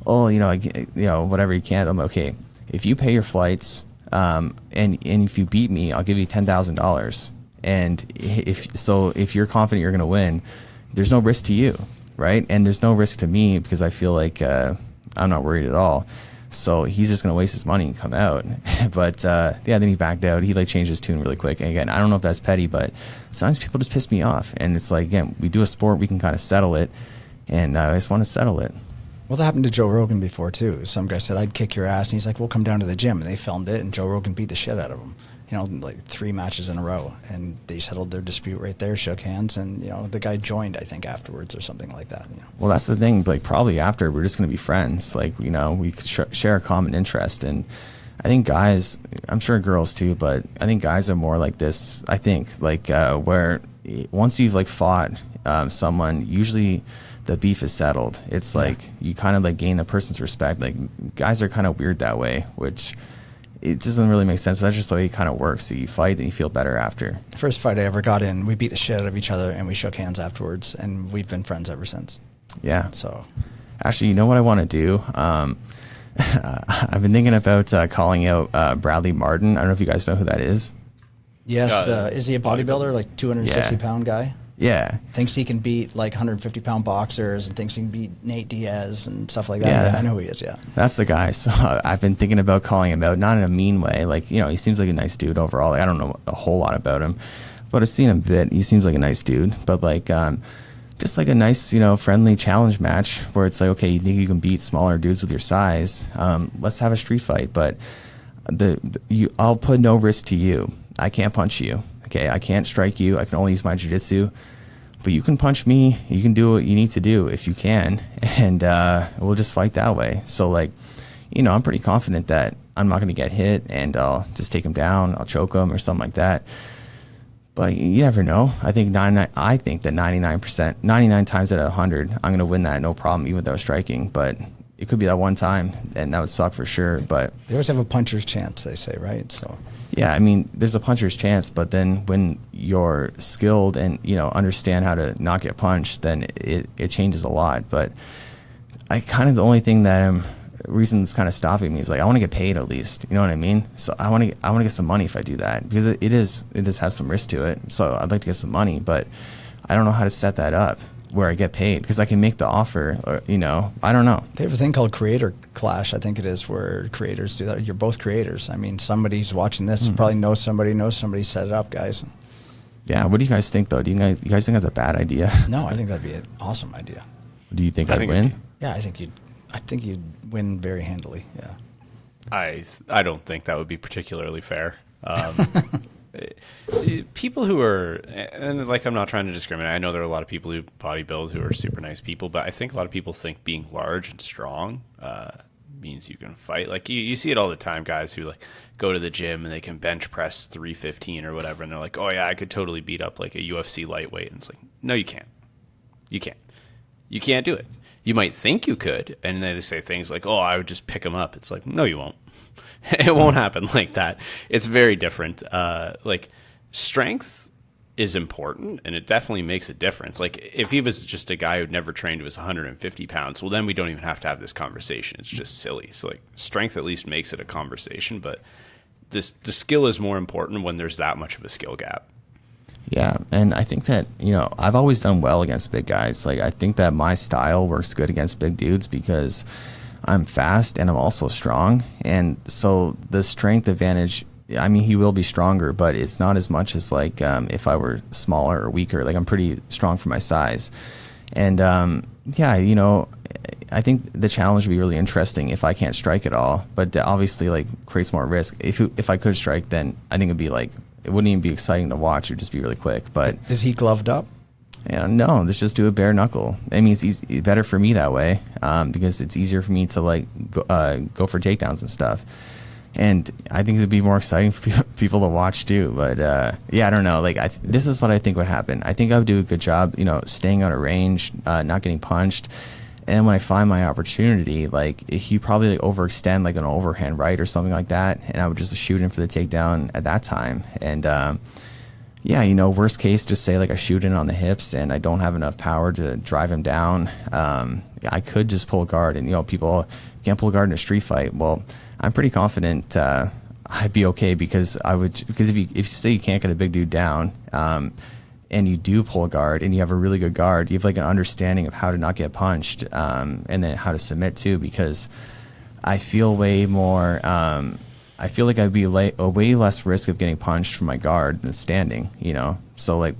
oh, whatever, you can't. I'm like, okay, if you pay your flights, and if you beat me, I'll give you $10,000. And if you're confident you're going to win, there's no risk to you, right? And there's no risk to me, because I feel like I'm not worried at all. So he's just going to waste his money and come out. But then he backed out. He like changed his tune really quick. And again, I don't know if that's petty, but sometimes people just piss me off. And it's like, again, we do a sport, we can kind of settle it. And I just want to settle it. Well, that happened to Joe Rogan before too. Some guy said, I'd kick your ass. And he's like, well, come down to the gym. And they filmed it, and Joe Rogan beat the shit out of him. Like 3 matches in a row. And they settled their dispute right there, shook hands, and, the guy joined, I think, afterwards or something like that. Well, that's the thing. Like, probably after, we're just going to be friends. Like, we could share a common interest. And I think guys, I'm sure girls too, but I think guys are more like this. I think, like, where once you've, like, fought someone, usually the beef is settled. It's like you kind of, like, gain the person's respect. Like, guys are kind of weird that way, which it doesn't really make sense, but that's just the way it kind of works. So you fight and you feel better after. First fight I ever got in, we beat the shit out of each other and we shook hands afterwards, and we've been friends ever since. Yeah. So Actually, you know what I want to do? I've been thinking about calling out Bradley Martyn. I don't know if you guys know who that is. Yes, is he a bodybuilder, like 260 pound guy? Yeah. Thinks he can beat like 150 pound boxers and thinks he can beat Nate Diaz and stuff like that. Yeah, I know who he is, yeah. That's the guy. So I've been thinking about calling him out, not in a mean way. Like, you know, he seems like a nice dude overall. Like, I don't know a whole lot about him, but I've seen him a bit. He seems like a nice dude. But like, just like a nice, you know, friendly challenge match where it's like, okay, you think you can beat smaller dudes with your size? Let's have a street fight. But I'll put no risk to you. I can't punch you. Okay, I can't strike you. I can only use my jiu-jitsu. But you can punch me. You can do what you need to do if you can, and we'll just fight that way. So, like, you know, I'm pretty confident that I'm not going to get hit, and I'll just take him down. I'll choke him or something like that. But you never know. I think that 99%, 99 times out of 100, I'm going to win that no problem, even without striking. But it could be that one time, and that would suck for sure. But they always have a puncher's chance, they say, right? So. Yeah, I mean, there's a puncher's chance, but then when you're skilled and, you know, understand how to not get punched, then it changes a lot. But I kind of, the only thing that reason's kind of stopping me is like, I want to get paid at least, you know what I mean? So I want to get some money if I do that, because it does have some risk to it. So I'd like to get some money, but I don't know how to set that up where I get paid, because I can make the offer, or, you know, I don't know. They have a thing called creator clash, I think it is, where creators do that. You're both creators. I mean, somebody's watching this, probably knows somebody set it up, guys. Yeah, what do you guys think, though? Do you guys think that's a bad idea? No, I think that'd be an awesome idea. Do you think I'd win? Yeah, I think you'd win very handily, yeah. I don't think that would be particularly fair. People who are, and like, I'm not trying to discriminate. I know there are a lot of people who bodybuild who are super nice people, but I think a lot of people think being large and strong means you can fight. Like, you see it all the time, guys who like go to the gym and they can bench press 315 or whatever, and they're like, oh yeah, I could totally beat up like a UFC lightweight. And it's like, no, you can't. You can't do it. You might think you could, and then they say things like, oh, I would just pick them up. It's like, no, you won't. It won't happen like that. It's very different. Like, strength is important, and it definitely makes a difference. Like, if he was just a guy who'd never trained who was 150 pounds, well, then we don't even have to have this conversation. It's just silly. So, like, strength at least makes it a conversation, but the skill is more important when there's that much of a skill gap. Yeah, and I think that, you know, I've always done well against big guys. Like, I think that my style works good against big dudes because I'm fast and I'm also strong. And so the strength advantage, I mean, he will be stronger, but it's not as much as like if I were smaller or weaker. Like, I'm pretty strong for my size. And yeah, you know, I think the challenge would be really interesting if I can't strike at all, but obviously like creates more risk. If I could strike, then I think it'd be like, it wouldn't even be exciting to watch. It would just be really quick. But is he gloved up? Yeah, no, let's just do a bare knuckle. I mean, it's better for me that way because it's easier for me to like go for takedowns and stuff. And I think it'd be more exciting for people to watch too. But yeah, I don't know. Like, this is what I think would happen. I think I would do a good job, you know, staying out of range, not getting punched. And when I find my opportunity, like, he probably like overextend like an overhand right or something like that, and I would just shoot him for the takedown at that time. And yeah, you know, worst case, just say like I shoot in on the hips and I don't have enough power to drive him down. I could just pull guard, and you know, people can't pull guard in a street fight. Well, I'm pretty confident I'd be okay because if you say you can't get a big dude down, and you do pull a guard and you have a really good guard, you have like an understanding of how to not get punched, and then how to submit too, because I feel way more, I feel like I'd be a way less risk of getting punched from my guard than standing, you know? So like,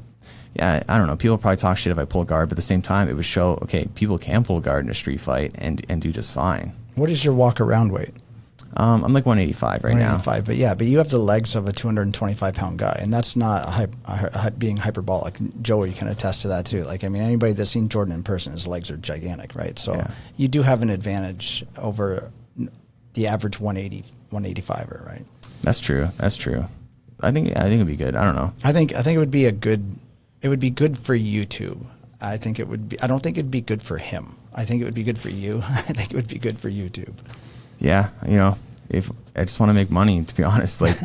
yeah, I don't know. People probably talk shit if I pull guard, but at the same time, it would show, okay, people can pull guard in a street fight and do just fine. What is your walk around weight? I'm like 185 right now. 185, but you have the legs of a 225 pound guy, and that's not being hyperbolic. Joey can attest to that too. Like, I mean, anybody that's seen Jordan in person, his legs are gigantic, right? So yeah, you do have an advantage over the average 185er, right? That's true. I think it'd be good. I don't know. I think it would be it would be good for YouTube. I think it would be. I don't think it'd be good for him. I think it would be good for you. I think it would be good for YouTube. Yeah, you know, if I just want to make money, to be honest, like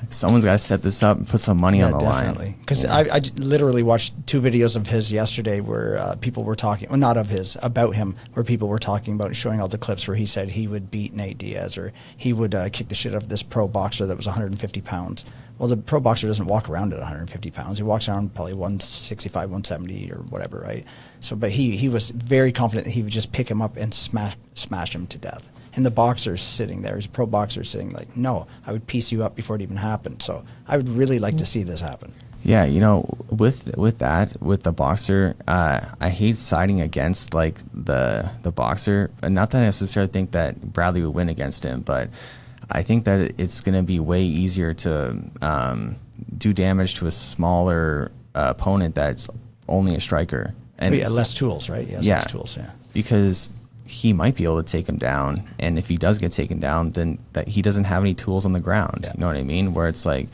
someone's got to set this up and put some money on the definitely. line. Because I literally watched 2 videos of his yesterday where people were talking, well, not of his, about him, where people were talking about and showing all the clips where he said he would beat Nate Diaz or he would kick the shit out of this pro boxer that was 150 pounds. Well, the pro boxer doesn't walk around at 150 pounds. He walks around probably 165, 170 or whatever, right? So, but he was very confident that he would just pick him up and smash him to death. And the boxer's sitting there, his pro boxer sitting like, no, I would piece you up before it even happened. So I would really like to see this happen. Yeah, you know, with that, with the boxer, I hate siding against like the boxer. And not that I necessarily think that Bradley would win against him, but I think that it's going to be way easier to do damage to a smaller opponent that's only a striker. And less tools, right? Less tools, because he might be able to take him down, and if he does get taken down, then that he doesn't have any tools on the ground. You know what I mean? Where it's like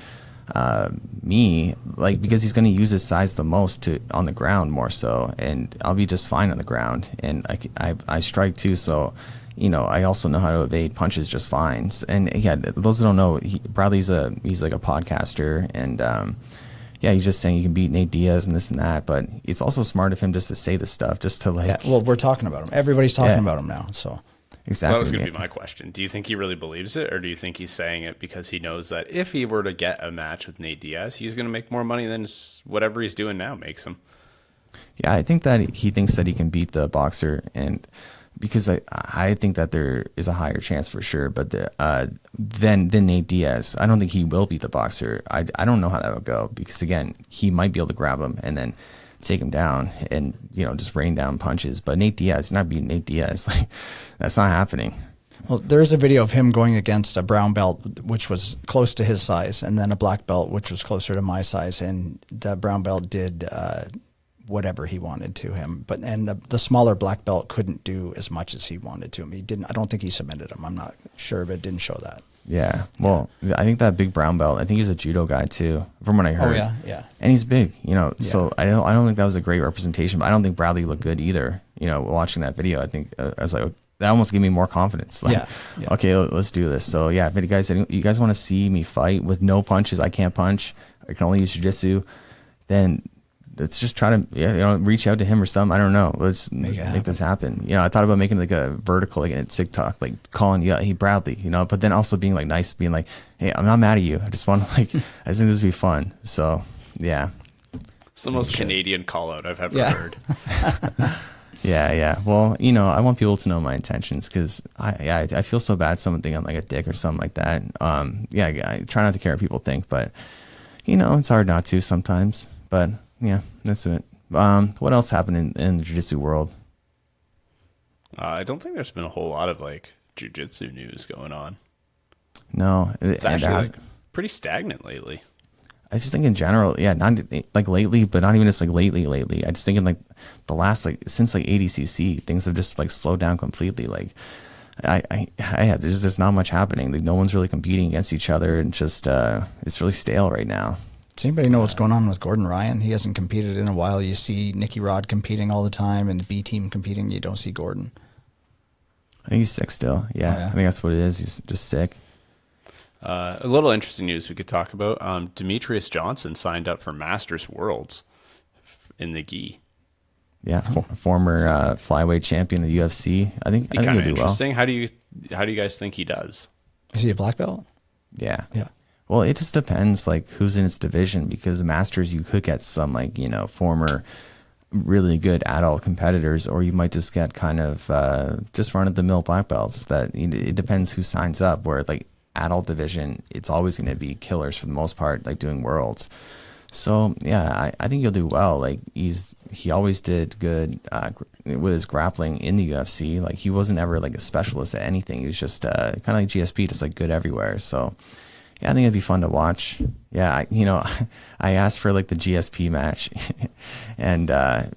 me, like, because he's going to use his size the most on the ground more so, and I'll be just fine on the ground, and I strike too, so you know I also know how to evade punches just fine. And yeah, those that don't know, Bradley's he's like a podcaster, and yeah, he's just saying you can beat Nate Diaz and this and that, but it's also smart of him just to say this stuff, just to like. Yeah, well, we're talking about him. Everybody's talking about him now, so. Exactly. Well, that was going to be my question. Do you think he really believes it, or do you think he's saying it because he knows that if he were to get a match with Nate Diaz, he's going to make more money than whatever he's doing now makes him? Yeah, I think that he thinks that he can beat the boxer, and because I think that there is a higher chance for sure, but than Nate Diaz. I don't think he will beat the boxer. I don't know how that would go, because again, he might be able to grab him and then take him down and, you know, just rain down punches. But Nate Diaz, not beating Nate Diaz, like that's not happening. Well, there is a video of him going against a brown belt, which was close to his size, and then a black belt, which was closer to my size, and the brown belt did whatever he wanted to him, and the smaller black belt couldn't do as much as he wanted to him. He didn't. I don't think he submitted him. I'm not sure, but it didn't show that. Yeah. Well, I think that big brown belt, I think he's a judo guy too, from what I heard. Oh yeah. And he's big, you know. Yeah. So I don't think that was a great representation, but I don't think Bradley looked good either. You know, watching that video, I think I was like, that almost gave me more confidence. Like, okay, let's do this. So yeah, if you guys want to see me fight with no punches, I can't punch, I can only use jiu-jitsu, then let's just try to reach out to him or something. I don't know. Let's make this happen. You know, I thought about making like a vertical like in TikTok, like calling you, hey Bradley, you know, but then also being like nice, being like, hey, I'm not mad at you. I just want to like, I think this would be fun. So yeah. It's the most Canadian call out I've ever heard. Yeah. Well, you know, I want people to know my intentions, because I feel so bad someone think I'm like a dick or something like that. I try not to care what people think, but you know, it's hard not to sometimes. But yeah, that's it. What else happened in the jiu-jitsu world? I don't think there's been a whole lot of like jiu-jitsu news going on. No, it's actually like pretty stagnant lately. I just think in general, not like lately, but not even just like lately. I just think in like the last, like since like ADCC, things have just like slowed down completely. Like there's just not much happening. Like no one's really competing against each other, and just it's really stale right now. Does anybody know what's going on with Gordon Ryan? He hasn't competed in a while. You see Nicky Rod competing all the time and the B team competing. You don't see Gordon. I think he's sick still. Yeah. I think that's what it is. He's just sick. A little interesting news we could talk about. Demetrious Johnson signed up for Masters Worlds in the gi. Yeah, former flyweight champion of the UFC. I think he'll do interesting. Well. How do you guys think he does? Is he a black belt? Yeah. Well, it just depends, like, who's in its division, because Masters, you could get some, like, you know, former really good adult competitors, or you might just get kind of just run-of-the-mill black belts. That it depends who signs up, where, like, adult division, it's always going to be killers for the most part, like doing worlds. So, yeah, I think he'll do well. Like, he always did good with his grappling in the UFC. Like, he wasn't ever, like, a specialist at anything. He was just kind of like GSP, just, like, good everywhere. So, yeah, I think it'd be fun to watch. Yeah, I asked for like the GSP match, and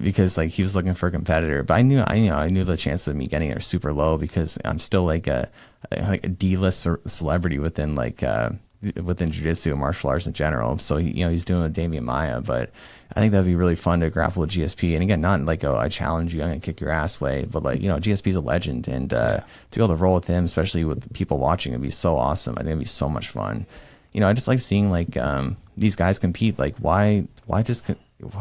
because like he was looking for a competitor, but I knew the chances of me getting it are super low, because I'm still like a D-list celebrity within within jiu-jitsu and martial arts in general. So he's doing with Demian Maia, but I think that'd be really fun to grapple with GSP. And again, not like I challenge you, I'm gonna kick your ass way, but like GSP's a legend, and to be able to roll with him, especially with people watching, it'd be so awesome. I think it'd be so much fun. I just like seeing like these guys compete. Like why just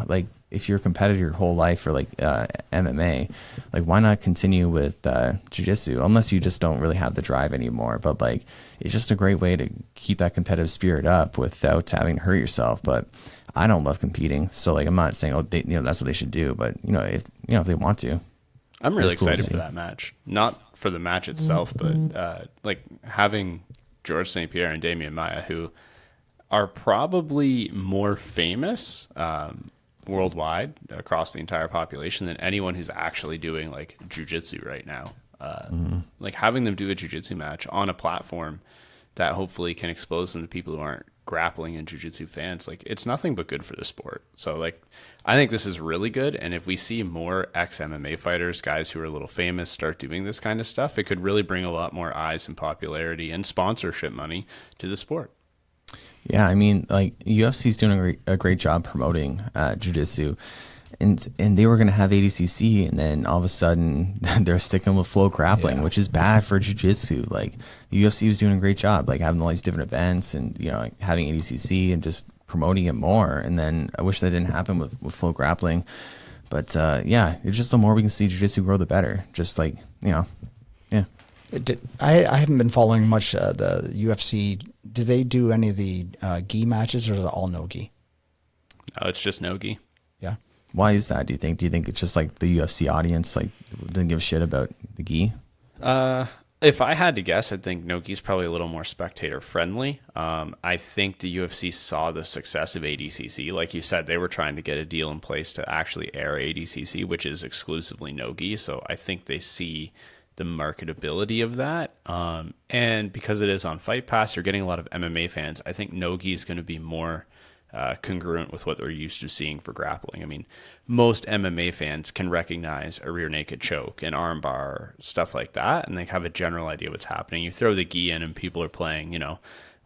like if you're a competitor your whole life for like MMA, like why not continue with jiu-jitsu unless you just don't really have the drive anymore. But like it's just a great way to keep that competitive spirit up without having to hurt yourself. But I don't love competing, so like I'm not saying that's what they should do, but if they want to. I'm really excited for that match. Not for the match itself, but like having George St. Pierre and Demian Maia, who are probably more famous worldwide across the entire population than anyone who's actually doing like jiu-jitsu right now. Like having them do a jiu-jitsu match on a platform that hopefully can expose them to people who aren't grappling and jiu-jitsu fans, like it's nothing but good for the sport. So like I think this is really good, and if we see more ex-MMA fighters, guys who are a little famous, start doing this kind of stuff, it could really bring a lot more eyes and popularity and sponsorship money to the sport. Yeah, I mean, like UFC's doing a great job promoting jiu-jitsu, and they were going to have ADCC, and then all of a sudden they're sticking with FloGrappling, which is bad for jiu-jitsu. Like the UFC was doing a great job, like having all these different events, and like, having ADCC and just promoting it more. And then I wish that didn't happen with FloGrappling, but yeah, it's just the more we can see jiu-jitsu grow, the better. Just like yeah. I haven't been following much the UFC. Do they do any of the gi matches, or is it all no gi? No, it's just no gi. Yeah. Why is that? Do you think it's just like the UFC audience like didn't give a shit about the gi? If I had to guess, I think no gi is probably a little more spectator friendly. I think the UFC saw the success of ADCC. Like you said, they were trying to get a deal in place to actually air ADCC, which is exclusively no gi. So I think they see the marketability of that. And because it is on Fight Pass, you're getting a lot of MMA fans. I think no-gi is going to be more congruent with what they're used to seeing for grappling. I mean, most MMA fans can recognize a rear naked choke, an arm bar, stuff like that, and they have a general idea what's happening. You throw the gi in and people are playing,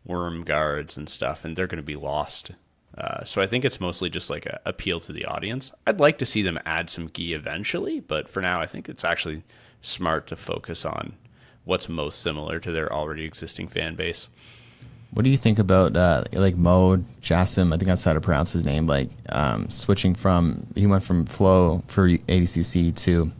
worm guards and stuff, and they're going to be lost. So I think it's mostly just like a appeal to the audience. I'd like to see them add some gi eventually, but for now I think it's actually smart to focus on what's most similar to their already existing fan base. What do you think about like Mo Jassim? I think that's how to pronounce his name. Like switching he went from Flow for ADCC to,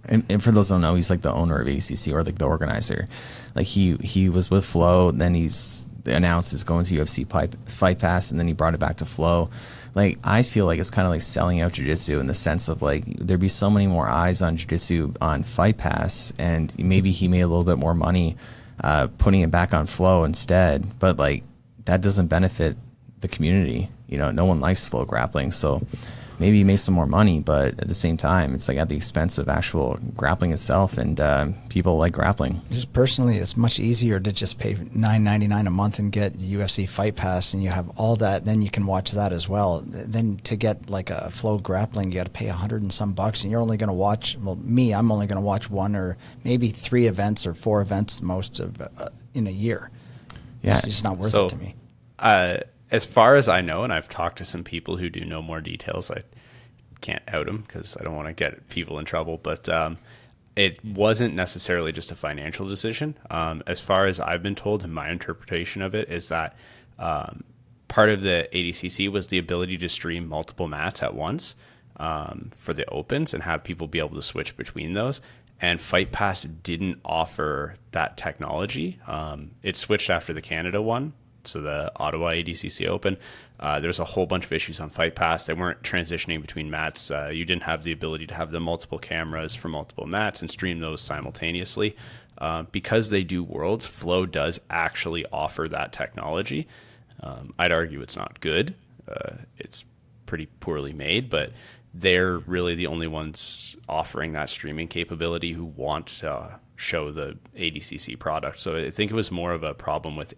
and for those who don't know, he's like the owner of ADCC, or like the organizer. Like he was with Flow, then he's announced he's going to UFC Fight Pass, and then he brought it back to Flow. Like I feel like it's kind of like selling out jiu-jitsu in the sense of like there'd be so many more eyes on jiu-jitsu on Fight Pass, and maybe he made a little bit more money putting it back on Flow instead. But like that doesn't benefit the community. No one likes FloGrappling, so maybe he made some more money, but at the same time, it's like at the expense of actual grappling itself, and people like grappling. Just personally, it's much easier to just pay $9.99 a month and get UFC Fight Pass, and you have all that. Then you can watch that as well. Then to get like a FloGrappling, you got to pay $100 and some bucks, and you're only going to watch. Well, I'm only going to watch one or maybe 3 events or 4 events most of in a year. Yeah, it's just not worth it to me. As far as I know, and I've talked to some people who do know more details, I can't out them because I don't want to get people in trouble, but it wasn't necessarily just a financial decision. As far as I've been told, and my interpretation of it is that part of the ADCC was the ability to stream multiple mats at once for the opens and have people be able to switch between those. And Fight Pass didn't offer that technology. It switched after the Canada one. So the Ottawa ADCC Open, there's a whole bunch of issues on Fight Pass. They weren't transitioning between mats. You didn't have the ability to have the multiple cameras for multiple mats and stream those simultaneously. Because they do Worlds, Flow does actually offer that technology. I'd argue it's not good. It's pretty poorly made, but they're really the only ones offering that streaming capability who want to show the ADCC product. So I think it was more of a problem with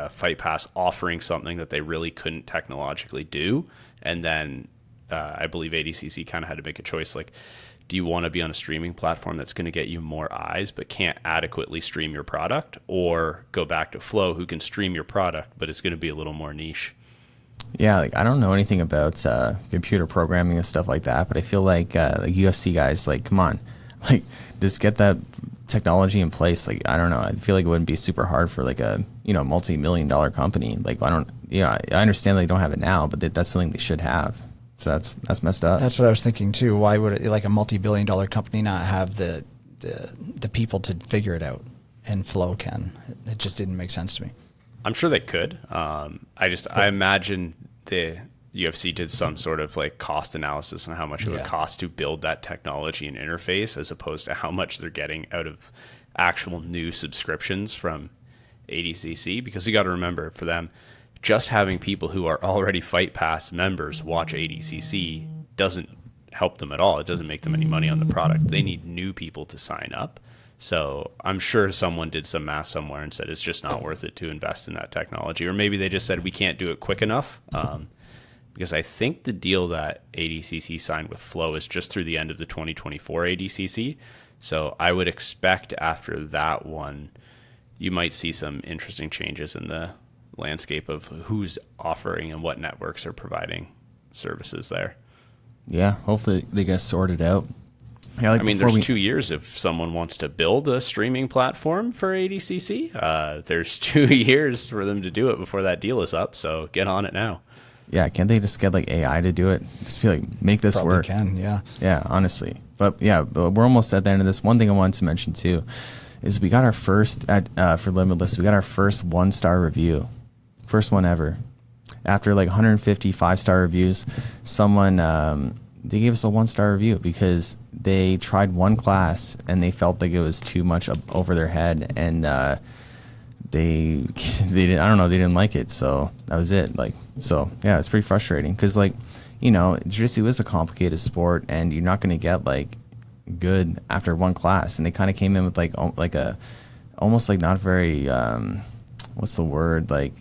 Fight Pass offering something that they really couldn't technologically do, and then I believe ADCC kind of had to make a choice, like, do you want to be on a streaming platform that's going to get you more eyes but can't adequately stream your product, or go back to Flow, who can stream your product but it's going to be a little more niche? Yeah, like I don't know anything about computer programming and stuff like that, but I feel like UFC guys, like, come on, like just get that technology in place. Like, I don't know. I feel like it wouldn't be super hard for like a, multi-million-dollar company. Like, I understand they don't have it now, but that's something they should have. So that's messed up. That's what I was thinking too. Why would like a multi-billion-dollar company not have the people to figure it out? And Flow can. It just didn't make sense to me. I'm sure they could. I imagine the UFC did some sort of like cost analysis on how much it would cost to build that technology and interface, as opposed to how much they're getting out of actual new subscriptions from ADCC. Because you got to remember, for them, just having people who are already Fight Pass members watch ADCC doesn't help them at all. It doesn't make them any money on the product. They need new people to sign up. So I'm sure someone did some math somewhere and said it's just not worth it to invest in that technology. Or maybe they just said we can't do it quick enough. Because I think the deal that ADCC signed with Flow is just through the end of the 2024 ADCC. So I would expect after that one, you might see some interesting changes in the landscape of who's offering and what networks are providing services there. Yeah, hopefully they get sorted out. Yeah, like there's 2 years if someone wants to build a streaming platform for ADCC. There's 2 years for them to do it before that deal is up, so get on it now. Yeah, can't they just get like AI to do it? Just feel like make this Probably work. Can, yeah. Yeah, honestly. But we're almost at the end of this. One thing I wanted to mention too is we got our first for Limitless. We got our first 1-star review, first one ever. After like 150 5-star reviews, someone they gave us a 1-star review because they tried one class and they felt like it was too much over their head, and they didn't. I don't know. They didn't like it, so that was it. Like, so yeah, it's pretty frustrating because like, jiu-jitsu is a complicated sport, and you're not going to get like good after one class. And they kind of came in with like a almost like not very what's the word, like,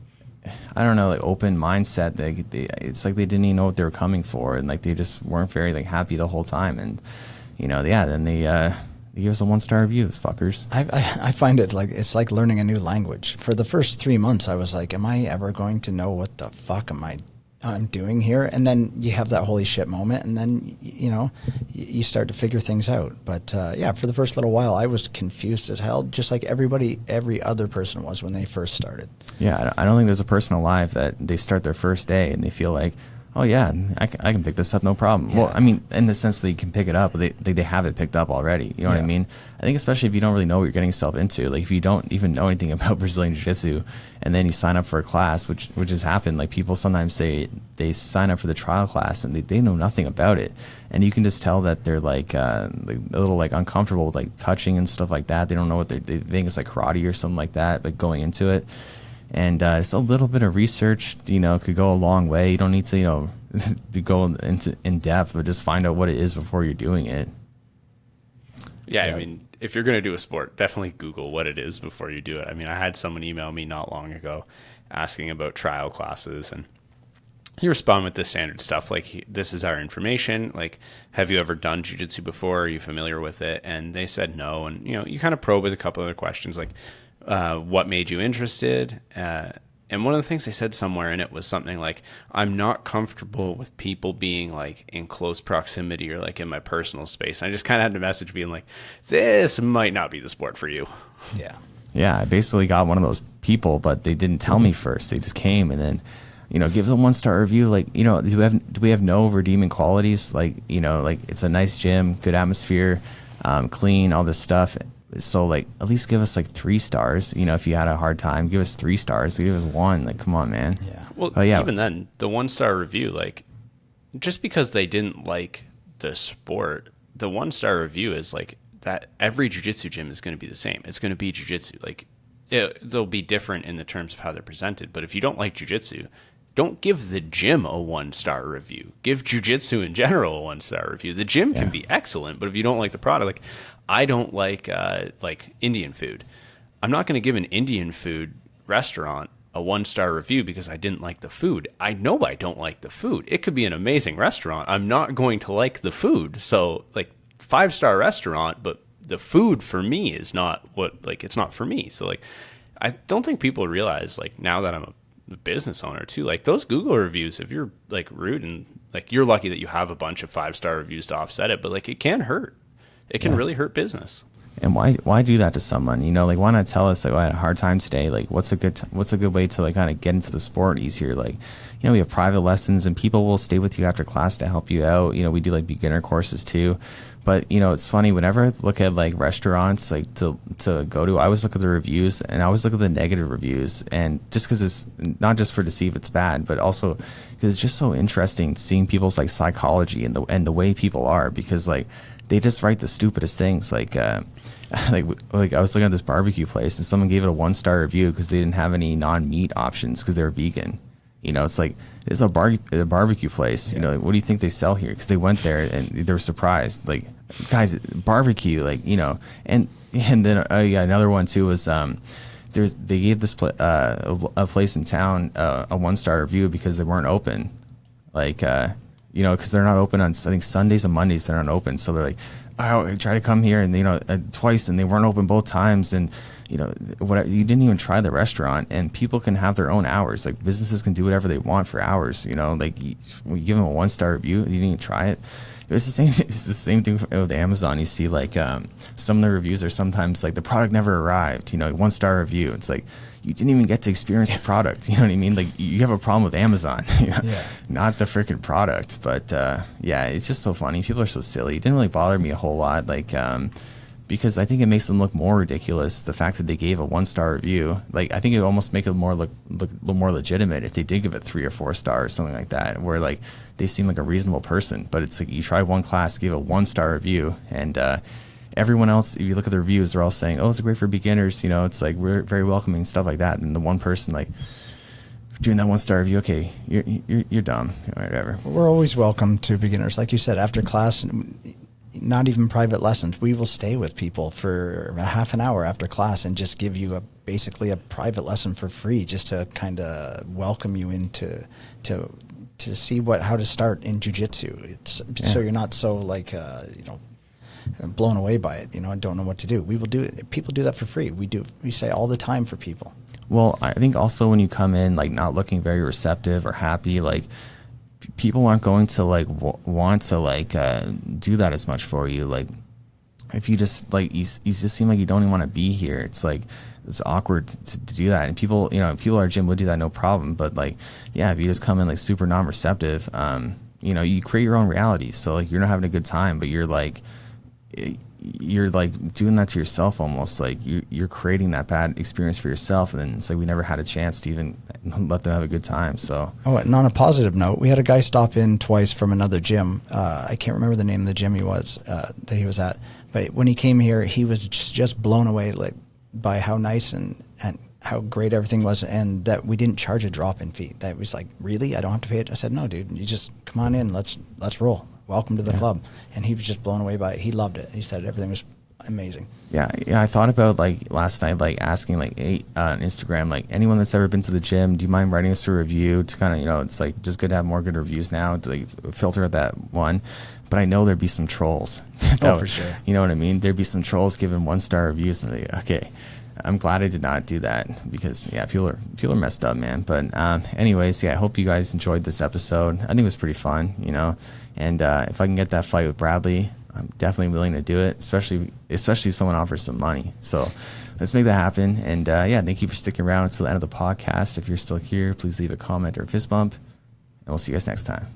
I don't know, like open mindset. It's like they didn't even know what they were coming for, and like they just weren't very like happy the whole time. And then they give us a 1-star review, those fuckers. I find it like it's like learning a new language. For the first 3 months, I was like, am I ever going to know what the fuck I'm doing here? And then you have that holy shit moment, and then you start to figure things out. But for the first little while, I was confused as hell, just like every other person was when they first started. Yeah, I don't think there's a person alive that they start their first day and they feel like, oh yeah, I can pick this up, no problem. Yeah. Well, I mean, in the sense that you can pick it up, but they have it picked up already. You know what I mean? I think especially if you don't really know what you're getting yourself into, like if you don't even know anything about Brazilian Jiu-Jitsu, and then you sign up for a class, which has happened. Like people sometimes they sign up for the trial class and they know nothing about it, and you can just tell that they're like a little like uncomfortable with like touching and stuff like that. They don't know what they think it's like karate or something like that, but going into it. And just a little bit of research, could go a long way. You don't need to, to go in depth, but just find out what it is before you're doing it. Yeah, I mean, if you're going to do a sport, definitely Google what it is before you do it. I mean, I had someone email me not long ago asking about trial classes, and he responded with the standard stuff like, this is our information. Like, have you ever done jiu-jitsu before? Are you familiar with it? And they said no. And, you kind of probe with a couple other questions like, what made you interested? And one of the things they said somewhere in it was something like, I'm not comfortable with people being like in close proximity or like in my personal space. And I just kind of had a message being like, this might not be the sport for you. Yeah. Yeah. I basically got one of those people, but they didn't tell me first. They just came and then, give them 1-star review. Like, do we have no redeeming qualities? Like, like it's a nice gym, good atmosphere, clean, all this stuff. So like at least give us like 3 stars. If you had a hard time, give us 3 stars. Give us 1. Like, come on, man. Yeah. Well, even then, the 1-star review, like, just because they didn't like the sport, the 1-star review is like that every jiu-jitsu gym is going to be the same. It's going to be jiu-jitsu. Like, they'll be different in the terms of how they're presented. But if you don't like jiu-jitsu, don't give the gym a 1-star review. Give jiu-jitsu in general a 1-star review. The gym can be excellent, but if you don't like the product, like I don't like Indian food. I'm not going to give an Indian food restaurant a 1-star review because I didn't like the food. I know I don't like the food. It could be an amazing restaurant. I'm not going to like the food. So like 5-star restaurant, but the food for me is not it's not for me. So like, I don't think people realize like now that I'm a business owner too, like those Google reviews, if you're like rude and like you're lucky that you have a bunch of 5-star reviews to offset it, but like it can hurt. it can really hurt business. And why do that to someone? You know, like, why not tell us, like, I had a hard time today. Like, what's a good way to, like, kind of get into the sport easier? Like, you know, we have private lessons and people will stay with you after class to help you out. You know, we do like beginner courses too. But, you know, it's funny, whenever I look at like restaurants like to go to, I always look at the reviews and I always look at the negative reviews. And just because it's not just for to see if it's bad, but also because it's just so interesting seeing people's like psychology and the way people are, because like they just write the stupidest things. Like I was looking at this barbecue place and someone gave it a 1-star review because they didn't have any non-meat options because they were vegan. You know, it's like, it's a barbecue place. You know, like, what do you think they sell here? Because they went there and they were surprised. Like, guys, barbecue, like, you know. And then another one too was they gave this a place in town a 1-star review because they weren't open. Like, you know, because they're not open on, I think, Sundays and Mondays. They're not open, so they're like, oh, I tried to come here and, you know, twice and they weren't open both times. And, you know, whatever, you didn't even try the restaurant. And people can have their own hours. Like, businesses can do whatever they want for hours. You know, like, when you give them a 1-star review, you didn't even try it. It's the same. It's the same thing with Amazon. You see, like, some of the reviews are sometimes like the product never arrived. You know, 1-star review. It's like, you didn't even get to experience the product. You know what I mean? Like, you have a problem with Amazon, you know? Not the freaking product. But yeah, it's just so funny. People are so silly. It didn't really bother me a whole lot. Like, because I think it makes them look more ridiculous. The fact that they gave a 1-star review, like, I think it almost make it look more legitimate if they did give it 3 or 4 stars, something like that, where like they seem like a reasonable person. But it's like, you try one class, give a 1-star review, and everyone else, if you look at the reviews, they're all saying, oh, it's great for beginners. You know, it's like, we're very welcoming, stuff like that. And the one person, like, doing that 1-star review, okay, you're dumb, whatever. We're always welcome to beginners, like you said, after class. Not even private lessons. We will stay with people for a half an hour after class and just give you basically a private lesson for free, just to kind of welcome you into to see how to start in jiu-jitsu. So you're not so like you know, blown away by it, you know, and don't know what to do. We will do it. People do that for free. We say all the time for people. Well, I think also when you come in like not looking very receptive or happy, like, people aren't going to like want to like do that as much for you. Like, if you just like you just seem like you don't even want to be here, it's like, it's awkward to do that. And people, you know, people at our gym would do that no problem. But like, yeah, if you just come in like super non-receptive, you know, you create your own reality. So like, you're not having a good time, but you're like doing that to yourself almost. Like, you're creating that bad experience for yourself, and then it's like, we never had a chance to even let them have a good time. So, and on a positive note, we had a guy stop in twice from another gym. I can't remember the name of the gym that he was at, but when he came here, he was just blown away, like, by how nice and how great everything was, and that we didn't charge a drop-in fee. That was like, really? I don't have to pay it? I said, no, dude, you just come on in. Let's roll. Welcome to the club. And he was just blown away by it. He loved it. He said everything was amazing. Yeah. I thought about like last night, like asking like on Instagram, like, anyone that's ever been to the gym, do you mind writing us a review to kind of, you know, it's like just good to have more good reviews now to like filter that one. But I know there'd be some trolls. For sure. You know what I mean? There'd be some trolls giving 1-star reviews, and like, okay, I'm glad I did not do that, because yeah, people are messed up, man. But anyways, yeah, I hope you guys enjoyed this episode. I think it was pretty fun, you know. And if I can get that fight with Bradley, I'm definitely willing to do it, especially if someone offers some money. So let's make that happen. And yeah, thank you for sticking around until the end of the podcast. If you're still here, please leave a comment or a fist bump, and we'll see you guys next time.